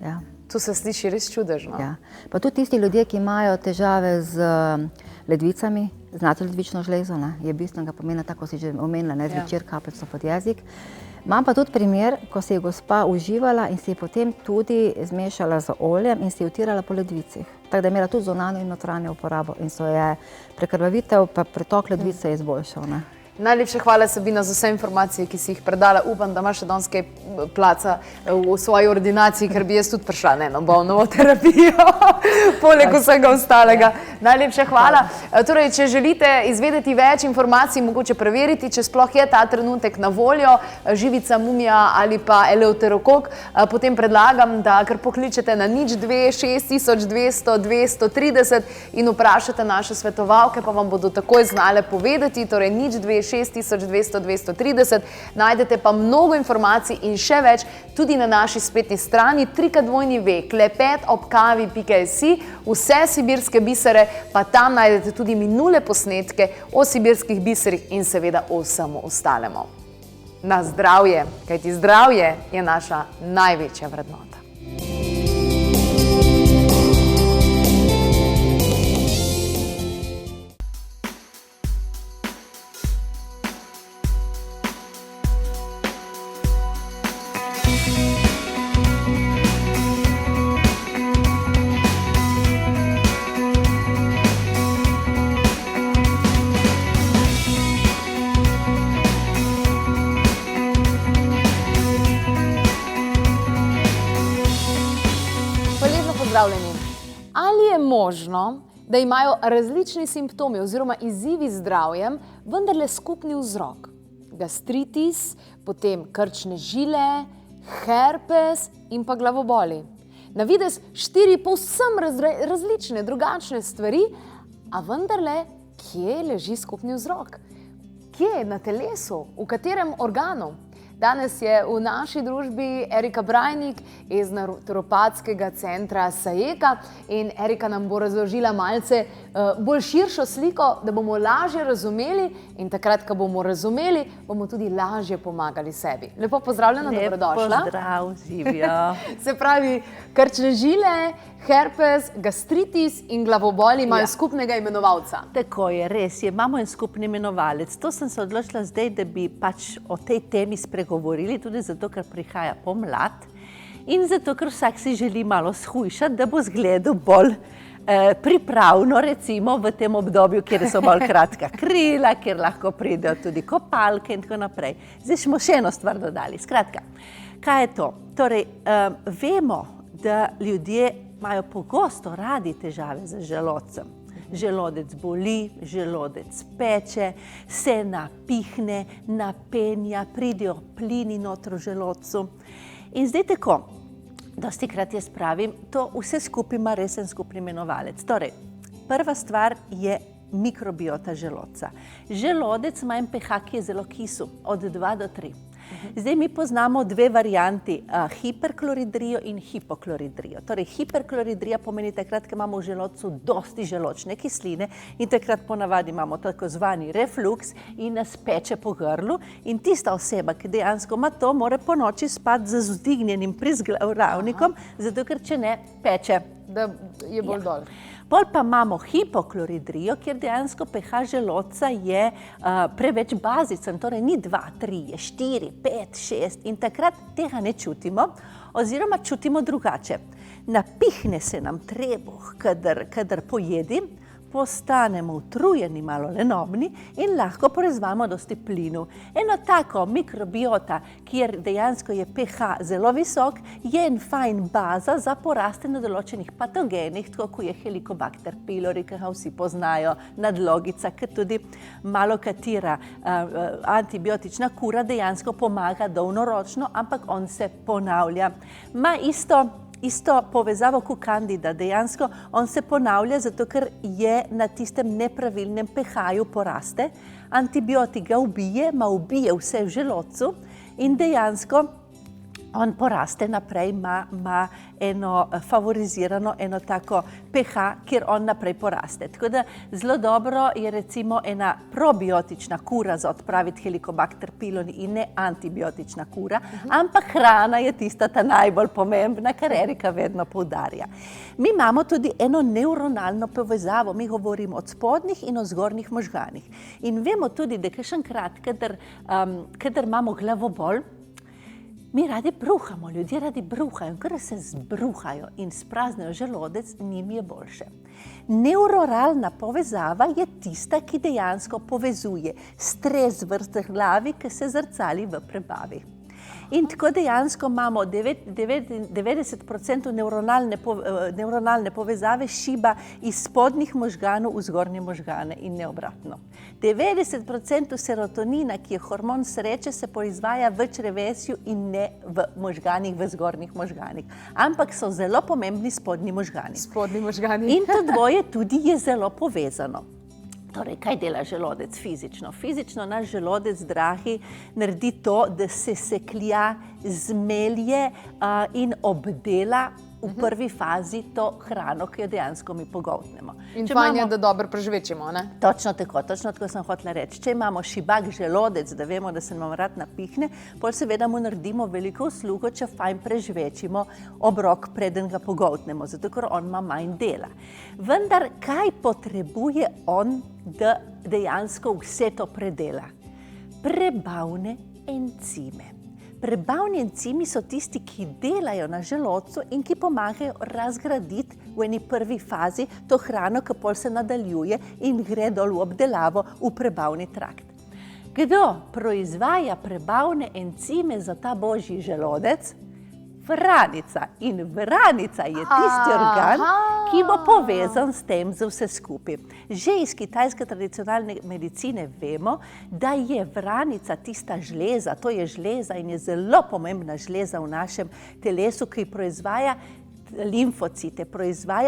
Ja. To se sliši res čudežno. Ja. Pa tudi tisti ljudje, ki imajo težave z ledvicami, znate ledvično žlezo, ne, je bistvenega pomena, tako si že omenila, ne, zvečer kapljico pod jezik. Imam pa tudi primer, ko se je gospa uživala in si je potem tudi zmešala z oljem in si utirala po ledvicih. Tako da je imela tudi zunanjo in notranjo uporabo in so je prekrvavitev pa pretok ledvice izboljšal, ne. Najlepša hvala, Sabina, za vse informacije, ki si jih predala. Upam, da imaš še danes kaj placa v svoji ordinaciji, ker bi jaz tudi prišla na eno Bonovo terapijo, poleg vsega ostalega. Najlepša hvala. Torej, če želite izvedeti več informacij, mogoče preveriti, če sploh je ta trenutek na voljo, živica, mumija ali pa eleuterokok, potem predlagam, da kar pokličete na 02 6200 230 in vprašate naše svetovalke, pa vam bodo takoj znale povedati, torej 02 6200 230. Najdete pa mnogo informacij in še več tudi na naši spletni strani www.klepetobkavi.si. Vse sibirske bisere, pa tam najdete tudi minule posnetke o sibirskih biserih in seveda o vsemu ostalemu. Na zdravje, kajti zdravje je naša največja vrednota. Ali je možno, da imajo različni simptomi oziroma izzivi z zdravjem vendarle skupni vzrok? Gastritis, potem krčne žile, herpes in pa glavoboli. Na videz 4 povsem različne, drugačne stvari, a vendarle, kje leži skupni vzrok? Kje? Na telesu? V katerem organu? Danes je v naši družbi Erika Brajnik iz naturopatskega centra Sajeka in Erika nam bo razložila malce bolj širšo sliko, da bomo lažje razumeli in takrat, ko bomo razumeli, bomo tudi lažje pomagali sebi. Lepo pozdravljena, dobrodošla. Lep pozdrav, živijo. Se pravi, krčne žile, herpes, gastritis in glavoboli imajo skupnega imenovalca. Tako je, res je, imamo en skupni imenovalec. To sem se odločila zdaj, da bi pač o tej temi spregovorili, tudi zato, ker prihaja pomlad in zato, ker vsak si želi malo shujšati, da bo izgledal bolj pripravno, recimo v tem obdobju, kjer so bolj kratka krila, kjer lahko pridejo tudi kopalke in tako naprej. Zdaj smo še eno stvar dodali. Skratka, kaj je to? Torej, vemo, da ljudje imajo pogosto radi težave z želodcem. Želodec boli, želodec peče, se napihne, napenja, pridejo plini notri v želodcu. In zdaj tako, dostikrat jaz pravim, to vse skupaj ima resen skupni imenovalec. Torej, prva stvar je mikrobiota želodca. Želodec ima pH, ki je zelo kisel, od 2 do 3. Zdaj mi poznamo 2 varianti, hiperkloridrijo in hipokloridrijo. Torej, hiperkloridrija pomeni takrat, ko imamo v želodcu dosti želodčne kisline in takrat ponavadi imamo tako zvani refluks in nas peče po grlu in tista oseba, ki dejansko ima to, mora po noči spati z vzdignjenim prizglavravnikom, zato ker če ne, peče. Da je bolj dol. Pol pa imamo hipokloridrijo, kjer dejansko pH želodca je preveč bazičen, torej ni 2, 3, je 4, 5, 6 in takrat tega ne čutimo oziroma čutimo drugače. Napihne se nam trebuh, kadar pojedi, postanemo utrujeni, malo lenobni in lahko proizvajamo dosti plinov. Eno tako mikrobiota, kjer dejansko je pH zelo visok, je en fajn baza za porastanje določenih patogenih, tako kot je Helicobacter pylori, ki ga vsi poznajo, nadlogica, ki tudi malo katera antibiotična kura dejansko pomaga dolgoročno, ampak on se ponavlja. Ma isto povezavo kot kandida, dejansko on se ponavlja, zato ker je na tistem nepravilnem pH-ju poraste. Antibiotik ga ubije vse v želodcu in dejansko on poraste naprej, ima eno favorizirano, eno tako pH, kjer on naprej poraste. Tako da zelo dobro je recimo ena probiotična kura za odpraviti Helicobacter pylori in ne antibiotična kura, ampak hrana je tista ta najbolj pomembna, kar Erika vedno poudarja. Mi imamo tudi eno neuronalno povezavo, mi govorimo o spodnjih in o zgornjih možganih. In vemo tudi, da kakšenkrat, kadar imamo glavobol, mi radi bruhamo, ljudje radi bruhajo, ker se zbruhajo in spraznijo želodec, njim je boljše. Neuroralna povezava je tista, ki dejansko povezuje stres v glavi, ki se zrcali v prebavi. In tako dejansko imamo 90% neuronalne povezave šiba iz spodnjih možganov v zgornje možgane in ne obratno. 90% serotonina, ki je hormon sreče, se proizvaja v črevesju in ne v možganih, v zgornjih možganih. Ampak so zelo pomembni spodnji možgani. Spodnji možgani. In to dvoje tudi je zelo povezano. Torej, kaj dela želodec fizično? Fizično naš želodec, dragi, naredi to, da se seklja, zmelje in obdela v prvi fazi to hrano, ki jo dejansko mi pogoltnemo. In fajn je, da dobro preživečimo, ne? Točno tako sem hotela reči. Če imamo šibak želodec, da vemo, da se nam rad napihne, potem seveda mu naredimo veliko uslugo, če fajn preživečimo obrok, preden ga pogoltnemo, zato ker on ima manj dela. Vendar, kaj potrebuje on, da dejansko vse to predela? Prebavne encime. Prebavni encimi so tisti, ki delajo na želodcu in ki pomagajo razgraditi v eni prvi fazi to hrano, ki pol se nadaljuje in gre dol v obdelavo v prebavni trakt. Kdo proizvaja prebavne encime za ta božji želodec? Vranica. In vranica je tisti organ, ki bo povezan s tem za vse skupaj. Že iz kitajske tradicionalne medicine vemo, da je vranica tista žleza, to je žleza in je zelo pomembna žleza v našem telesu, ki proizvaja limfocite,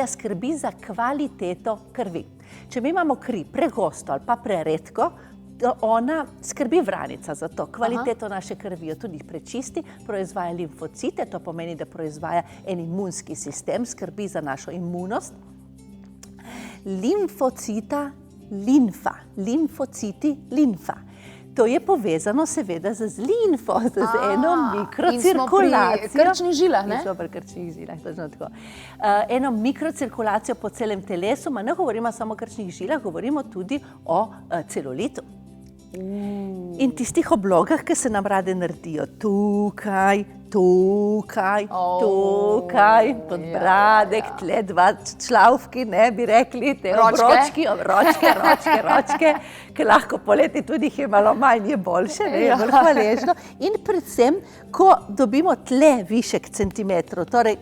skrbi za kvaliteto krvi. Če mi imamo kri pregosto ali pa preredko, ona skrbi vranica za to, kvaliteto naše krvi jo tudi prečisti, proizvaja limfocite, to pomeni, da proizvaja en imunski sistem, skrbi za našo imunost. Limfocita, limfa, limfociti, limfa. To je povezano seveda z limfo, z eno mikrocirkulacijo. In smo pri krčnih žilah, ne? Smo pri krčnih žilah, točno tako. Eno mikrocirkulacijo po celem telesu, ne govorimo samo o krčnih žilah, govorimo tudi o celulitu. In tistih oblogah, ki se nam rade naredijo tukaj, podbradek, tle dva člavki, ne bi rekli, te obročki, ročke, ki lahko poleti tudi jih je malo manj, je boljše, ne, je bolj hvaležno. In predvsem, ko dobimo tle višek centimetrov, torej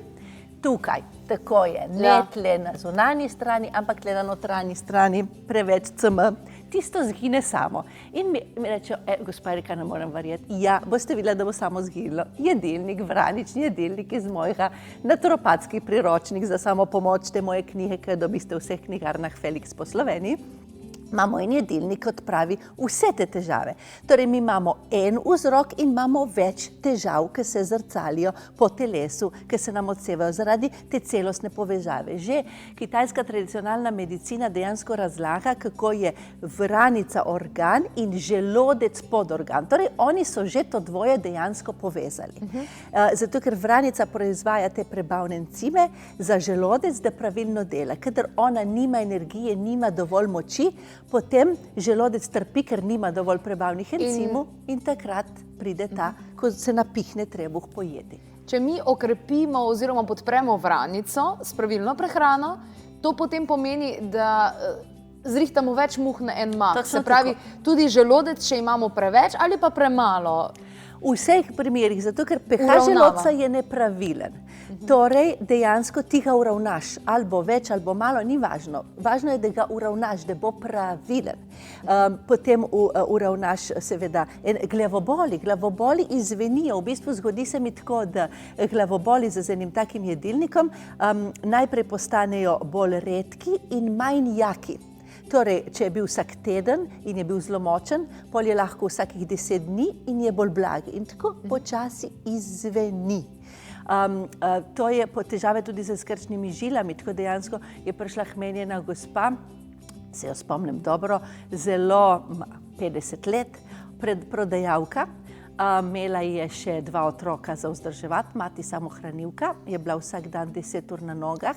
tukaj, tako je, ne tle na zunanji strani, ampak tle na notranji strani, preveč cm. Tisto zgine samo. In mi rečejo, gospa Erika, ne morem verjeti. Ja, boste videla, da bo samo zginilo. Jedilnik, vranični jedilnik iz mojega naturopatski priročnik za samopomoč, te moje knjige, ki jo dobiste v vseh knjigarnah Felix po Sloveniji. Imamo en jedilnik, ki odpravi vse te težave. Torej, mi imamo en vzrok in imamo več težav, ki se zrcalijo po telesu, ki se nam odsevajo zaradi te celostne povezave. Že kitajska tradicionalna medicina dejansko razlaga, kako je vranica organ in želodec podorgan. Torej, oni so že to dvoje dejansko povezali. Zato, ker vranica proizvaja te prebavne encime za želodec, da pravilno dela. Kadar ona nima energije, nima dovolj moči, potem želodec trpi, ker nima dovolj prebavnih encimov in takrat pride ta, ko se napihne trebuh pojedi. Če mi okrepimo oziroma podpremo vranico s pravilno prehrano, to potem pomeni, da zrihtamo več muh na en mah. Točno Se pravi, tudi želodec, če imamo preveč ali pa premalo. V vseh primerih, zato ker pH Uravnava. želodca je nepravilen. Torej, dejansko ti ga uravnaš, ali bo več, ali bo malo, ni važno. Važno je, da ga uravnaš, da bo pravilen. Potem uravnaš seveda glavoboli. Glavoboli izzvenijo. V bistvu zgodi se mi tako, da glavoboli z enim takim jedilnikom najprej postanejo bolj redki in manj jaki. Torej, če je bil vsak teden in je bil zelo močen, pol je lahko vsakih 10 dni in je bolj blag. In tako počasi izzveni. To je težave tudi z krčnimi žilami, tako dejansko je prišla k meni ena gospa, se jo spomnim dobro, zelo 50 let, predprodajalka. Imela je še 2 otroka za vzdrževati, mati samohranilka, je bila vsak dan 10 ur na nogah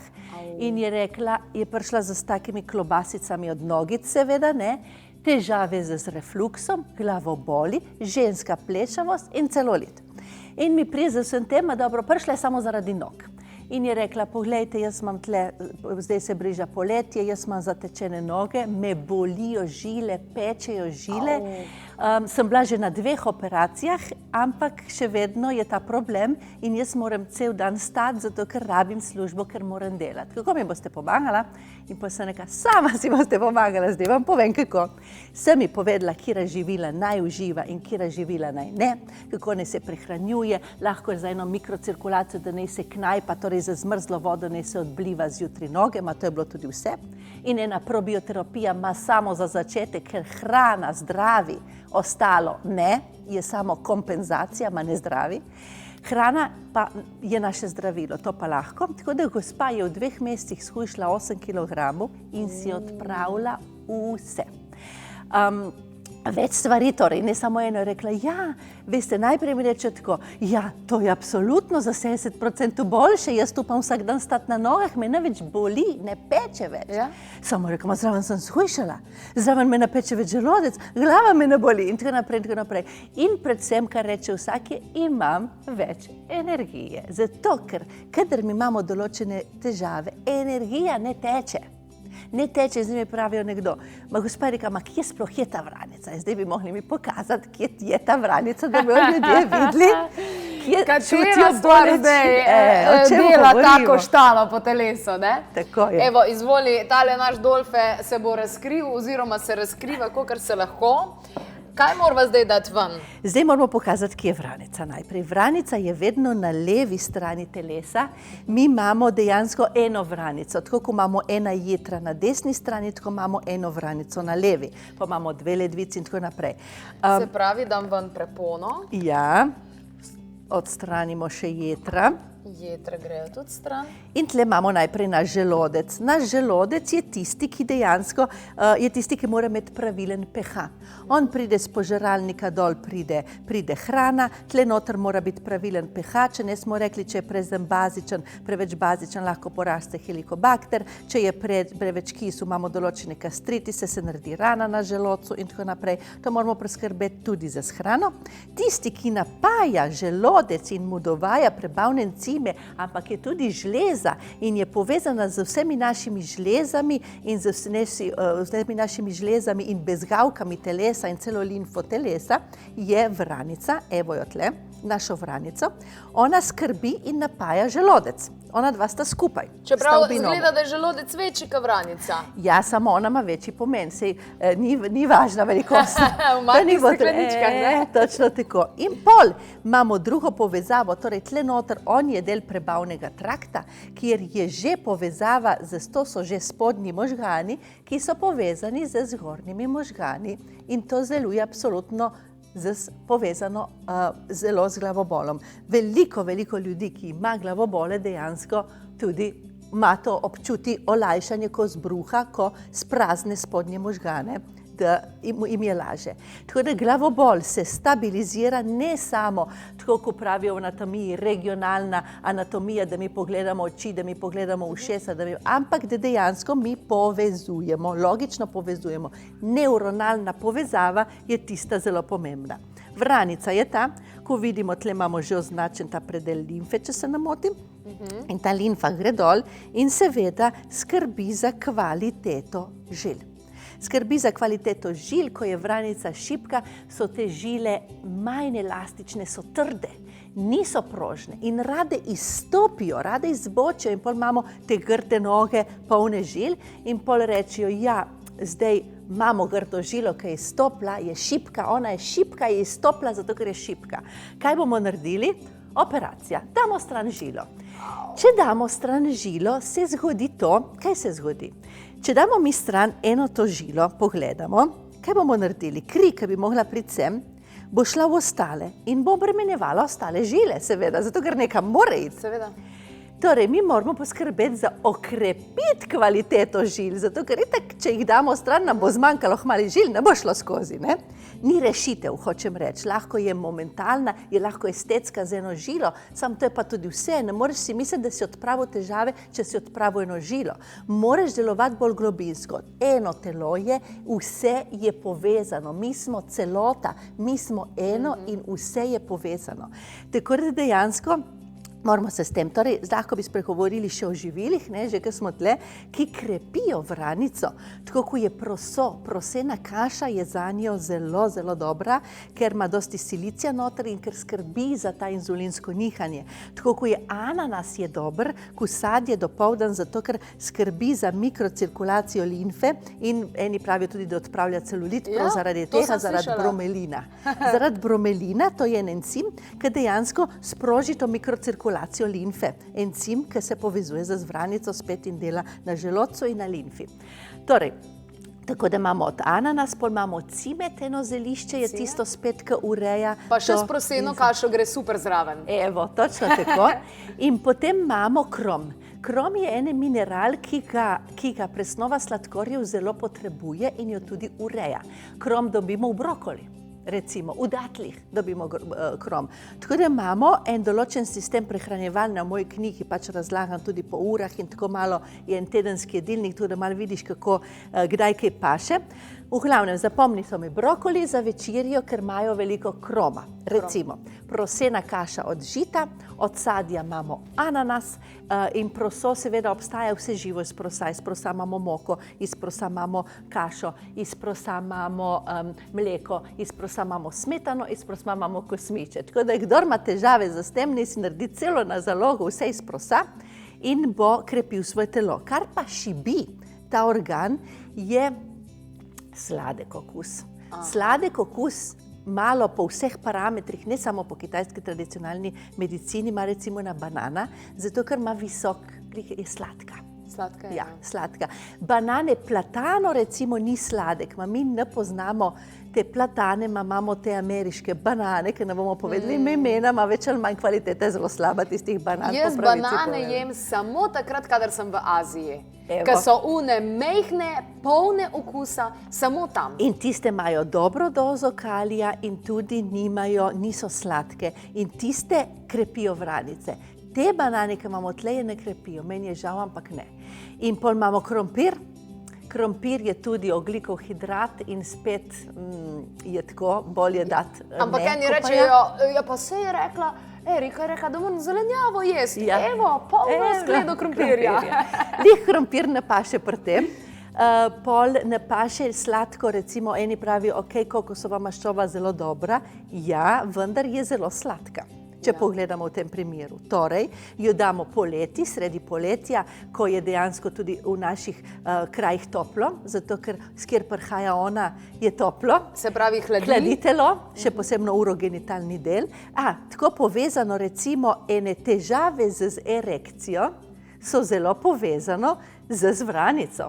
in je rekla, je prišla z takimi klobasicami od nogic, seveda, ne, težave z refluksom, glavoboli, ženska plešavost in celulit. In mi prije z vsem tem, dobro, prišla je samo zaradi nog. In je rekla, poglejte, jaz imam tle, zdaj se bliža poletje, jaz imam zatečene noge, me bolijo žile, pečejo žile. Sem bila že na 2 operacijah, ampak še vedno je ta problem in jaz moram cel dan stati, zato ker rabim službo, ker moram delati. Kako mi boste pomagala? In pa sem rekla, sama si boste pomagala, zdaj vam povem kako. Sem mi povedala, katera živila naj uživa in katera živila naj ne, kako naj se prehranjuje, lahko za eno mikrocirkulacijo, da naj se knajpa, torej za zmrzlo vodo naj se odbliva zjutraj noge, to je bilo tudi vse. In ena probioterapija ima samo za začetek, ker hrana zdravi, ostalo ne, je samo kompenzacija, ma ne zdravi. Hrana pa je naše zdravilo, to pa lahko. Tako da gospa je v 2 mesecih shujšala 8 kg in si odpravila vse. Več stvari, torej, ne samo eno, je rekla, ja, veste, najprej mi reče tako, ja, to je absolutno za 70% boljše, jaz upam vsak dan stati na nogah, me ne več boli, ne peče več. Ja. Samo rekla, zraven sem shujšala, zraven me ne peče več želodec, glava me ne boli in tako naprej, in tako naprej. In predvsem, kar reče vsak, je, imam več energije. Zato, ker kadar mi imamo določene težave, energija ne teče. Ne teče, zdaj mi pravijo nekdo, gospa reka, kje sploh je ta vranica? Zdaj bi mogli mi pokazati, kje je ta vranica, da bi ljudje videli, kje Katera stvar zdaj dela tako štalo po telesu, ne? Tako je. Evo, izvoli, tale naš Dolfe se bo razkril oziroma se razkriva, kolikor se lahko. Kaj morava zdaj dati ven? Zdaj moramo pokazati, kje je vranica najprej. Vranica je vedno na levi strani telesa. Mi imamo dejansko eno vranico. Tako, ko imamo ena jetra na desni strani, tako imamo eno vranico na levi. Pa imamo 2 ledvici in tako naprej. Se pravi, dam ven prepono. Ja, odstranimo še jetra. Jetra grejo tudi stran. In tle imamo najprej naš želodec. Naš želodec je tisti, ki dejansko mora imeti pravilen pH. On pride z požiralnika dol, pride hrana, tle noter mora biti pravilen pH, če ne smo rekli, če je preveč bazičen, lahko poraste helikobakter, če je preveč kisu, imamo določene gastritise, se naredi rana na želodcu in tako naprej. To moramo preskrbeti tudi za hrano. Tisti, ki napaja želodec in mu dovaja prebavne encime, ampak je tudi žleza in je povezana z vsemi našimi žlezami in z vsemi našimi žlezami in bezgavkami telesa in celo limfo telesa, je vranica, evo jo tle, našo vranico, ona skrbi in napaja želodec. Ona dva sta skupaj. Čeprav izgleda, da je želodec večji kot vranica. Ja, samo ona ima večji pomen, sej ni važna velikost. V majhnih stekleničkah, ne? Točno tako. In pol imamo drugo povezavo, torej tle noter, on je del prebavnega trakta, kjer je že povezava, to so že spodnji možgani, ki so povezani z zgornjimi možgani. In to deluje absolutno povezano zelo z glavobolom. Veliko ljudi, ki ima glavobole, dejansko tudi ima to občuti olajšanje, ko zbruha, ko sprazne spodnje možgane, da jim je laže. Tako da glavobol se stabilizira ne samo, tako kot pravijo v anatomiji, regionalna anatomija, da mi pogledamo oči, da mi pogledamo ušesa, ampak da dejansko mi povezujemo, logično povezujemo. Neuronalna povezava je tista zelo pomembna. Vranica je ta, ko vidimo, tle imamo že označen ta predel limfe, če se ne motim, in ta limfa gre dol in seveda skrbi za kvaliteto žil. Skrbi za kvaliteto žil, ko je vranica šibka, so te žile manj elastične, so trde, niso prožne in rade izstopijo, rade izbočijo in pol imamo te grde noge, polne žil in pol rečijo, ja, zdaj imamo grdo žilo, ki je izstopila, je šibka, ona je šibka, je izstopila, zato ker je šibka. Kaj bomo naredili? Operacija. Damo stran žilo. Če damo stran žilo, se zgodi to, kaj se zgodi? Če damo mi stran eno to žilo, pogledamo, kaj bomo naredili? Kri, ki bi mogla priti sem, bo šla v ostale in bo obremenjevala ostale žile, seveda, zato ker nekam mora iti. Seveda. Torej, mi moramo poskrbeti za okrepiti kvaliteto žil, zato ker itak, če jih damo stran, nam bo zmanjkalo hmali žil, ne bo šlo skozi, ne? Ni rešitev, hočem reči, lahko je momentalna, je lahko estetska z eno žilo, samo to je pa tudi vse, ne moreš si misliti, da si odpravil težave, če si odpravil eno žilo. Moreš delovati bolj globinsko. Eno telo je, vse je povezano, mi smo celota, mi smo eno in vse je povezano. Tako da dejansko moramo se s tem, torej lahko bi spregovorili še o živilih, ne, že ker smo tle, ki krepijo vranico, tako kot je proso. Prosena kaša je zanjo zelo, zelo dobra, ker ima dosti silicija noter in ker skrbi za ta inzulinsko nihanje. Tako kot je ananas je dober, sadje dopoldan, zato ker skrbi za mikrocirkulacijo limfe in eni pravijo tudi, da odpravlja celulit, prav zaradi tega, zaradi bromelina. Zaradi bromelina, to je en encim, ki dejansko sproži to mikrocirkulacijo limfe. Encim, ki se povezuje z vranico spet in dela na želodcu in na limfi. Torej, tako da imamo od ananas, pol imamo cimet, eno zelišče je tisto spet, ki ureja. Pa še s proseno kašo gre super zraven. Evo, točno tako. In potem imamo krom. Krom je en mineral, ki ga presnova sladkorjev zelo potrebuje in jo tudi ureja. Krom dobimo v brokoli. Recimo v datlih dobimo krom. Tako da imamo en določen sistem prehranjevanja, v moji knjigi pač razlagam tudi po urah in tako malo je en tedenski jedilnik, tudi da malo vidiš, kako kdaj kaj paše. V glavnem, zapomnite mi brokoli za večerjo, ker imajo veliko kroma. Recimo, prosena kaša od žita, od sadja imamo ananas in proso, seveda obstaja vse živo iz prosa. Iz prosa imamo moko, iz prosa imamo kašo, iz prosa imamo mleko, iz prosa imamo smetano, iz prosa imamo kosmiče. Tako da, kdor ima težave z tem, naj si naredi celo na zalogo vse iz prosa in bo krepil svoje telo. Kar pa šibi ta organ je sladek okus. Sladek okus malo po vseh parametrih, ne samo po kitajski tradicionalni medicini, ima recimo na banana, zato ker ima visok, je sladka. Sladka je. Ja, sladka. Banane, platano recimo ni sladek, mi ne poznamo te platane, imamo te ameriške banane, ki ne bomo povedali imena, ima več ali manj kvalitete, zelo slaba tistih banan. Jaz banane jem samo takrat, kadar sem v Aziji. Ker so one mehne, polne okusa, samo tam. In tiste imajo dobro dozo kalija in tudi niso sladke. In tiste krepijo vranice. Te banane, ki imamo tle, ne krepijo. Meni je žal, ampak ne. In pol imamo krompir. Krompir je tudi ogljikov hidrat in spet je tako, bolje dati ne. Ampak eni rečejo, ja pa se je rekla, Erika je rekla, da moram zelenjavo jesti. Ja. Evo, polno skledo krompirja. Lih krompir ne paše pri tem. Pol ne paše sladko, recimo eni pravijo, ok, kokosova maščoba zelo dobra, ja, vendar je zelo sladka. Če pogledamo v tem primeru. Torej, jo damo poleti, sredi poletja, ko je dejansko tudi v naših krajih toplo, zato ker skjer prihaja ona, je toplo. Se pravi hladitelo, še posebno urogenitalni del. Tako povezano recimo ene težave z erekcijo so zelo povezano z zvranico.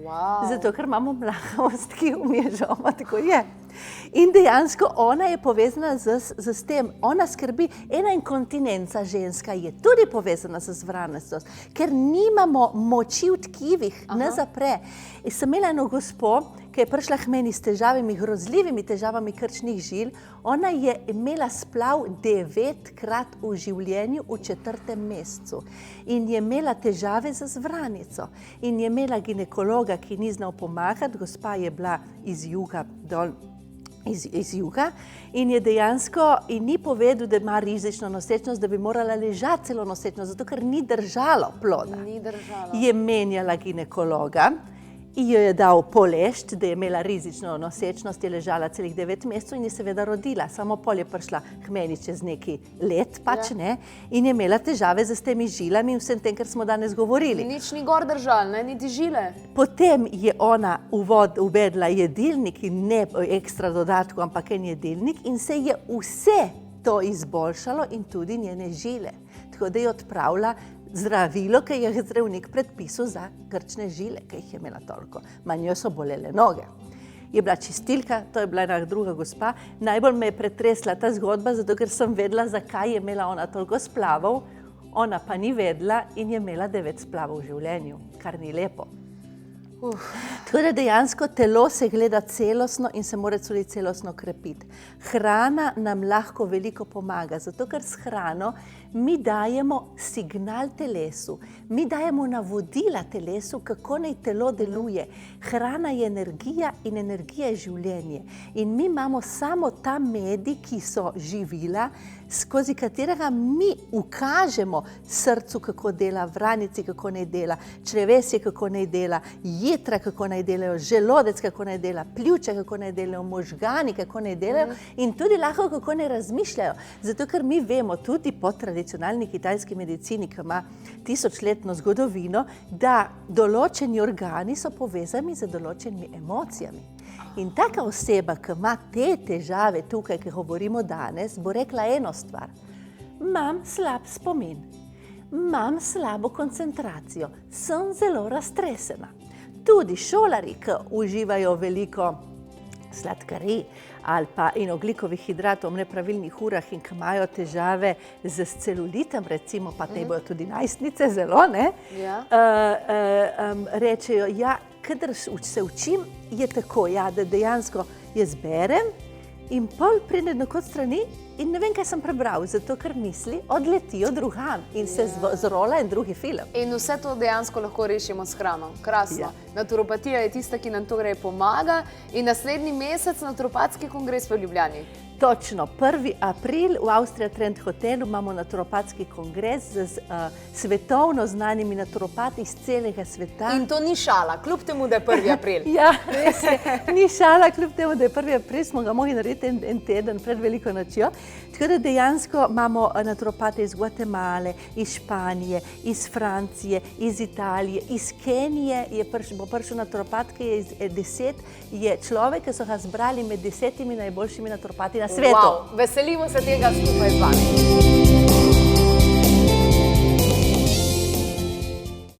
Wow. Zato, ker imamo mlahavost, ki umježoma, tako je. In dejansko ona je povezana z tem, ona skrbi, ena inkontinenca ženska je tudi povezana z zvranostjo, ker nimamo moči v tkivih, ne zapre. In sem imela eno gospo, ki je prišla k meni s težavami, grozljivimi težavami krčnih žil, ona je imela splav 9-krat v življenju v 4. mesecu in je imela težave z zvranico in je imela ginekologa, ki ni znal pomagati, gospa je bila iz juga dol, iz juga in je dejansko in ni povedal, da ima rizično nosečnost, da bi morala ležati celo nosečnost, zato ker ni držalo ploda. Ni držalo. Je menjala ginekologa in jo je dal polešč, da je imela rizično nosečnost, je ležala celih 9 mesecev in je seveda rodila. Samo pol je prišla k meni čez neki let, pač ne, in je imela težave z temi žilami in vsem tem, kar smo danes govorili. Nič ni gor držal, ne, niti žile. Potem je ona uvedla jedilnik in ne ekstra dodatku, ampak en jedilnik in se je vse to izboljšalo in tudi njene žile. Tako da je odpravila zdravilo, ki je zdravnik predpisal za grčne žile, ki jih je imela toliko. Manj jo so bolele noge. Je bila čistilka, to je bila ena druga gospa. Najbolj me je pretresla ta zgodba, zato ker sem vedela, zakaj je imela ona toliko splavov, ona pa ni vedela in je imela 9 splavov v življenju, kar ni lepo. Tako da dejansko telo se gleda celostno in se mora tudi celostno krepiti. Hrana nam lahko veliko pomaga, zato ker s hrano mi dajemo signal telesu, mi dajemo navodila telesu, kako naj telo deluje. Hrana je energija in energija je življenje. In mi imamo samo ta medij, ki so živila, skozi katerega mi ukažemo srcu, kako dela, vranici, kako naj dela, črevesje, kako naj dela, jetra, kako naj delajo, želodec, kako naj dela, pljuča, kako naj delajo, možgani, kako naj delajo in tudi lahko, kako naj razmišljajo. Zato, ker mi vemo tudi po tradicionalni kitajski medicini, ki ima 1000-letno zgodovino, da določeni organi so povezani z določenimi emocijami. In taka oseba, ki ima te težave tukaj, ki govorimo danes, bo rekla eno stvar. Imam slab spomin, imam slabo koncentracijo, sem zelo raztresena. Tudi šolari, ki uživajo veliko sladkarij ali pa in ogljikovih hidratov v nepravilnih urah in ki imajo težave z celulitom, recimo, pa te bojo tudi najstnice zelo, ne? Ja. Rečejo, ja, kadar se učim, je tako, ja, da dejansko jaz berem in pol pride na kot strani in ne vem, kaj sem prebral, zato ker misli odletijo drugam in se zrola en drugi film. In vse to dejansko lahko rešimo s hrano. Krasno. Ja. Naturopatija je tista, ki nam to gre pomaga in naslednji mesec naturopatski kongres v Ljubljani. Točno, 1. april v Avstrija Trend hotelu imamo naturopatski kongres z svetovno znanimi naturopati iz celega sveta. In to ni šala, kljub temu, da je 1. april. Ja, res je, ni šala, kljub temu, da je 1. april, smo ga mogli narediti en teden pred veliko nočjo. Tako da dejansko imamo naturopate iz Gvatemale, iz Španije, iz Francije, iz Italije, iz Kenije bo prišel naturopat, ki je iz 10, je človek, ki so ga zbrali med 10 najboljšimi naturopati na svetu. Wow, veselimo se tega skupaj z vami.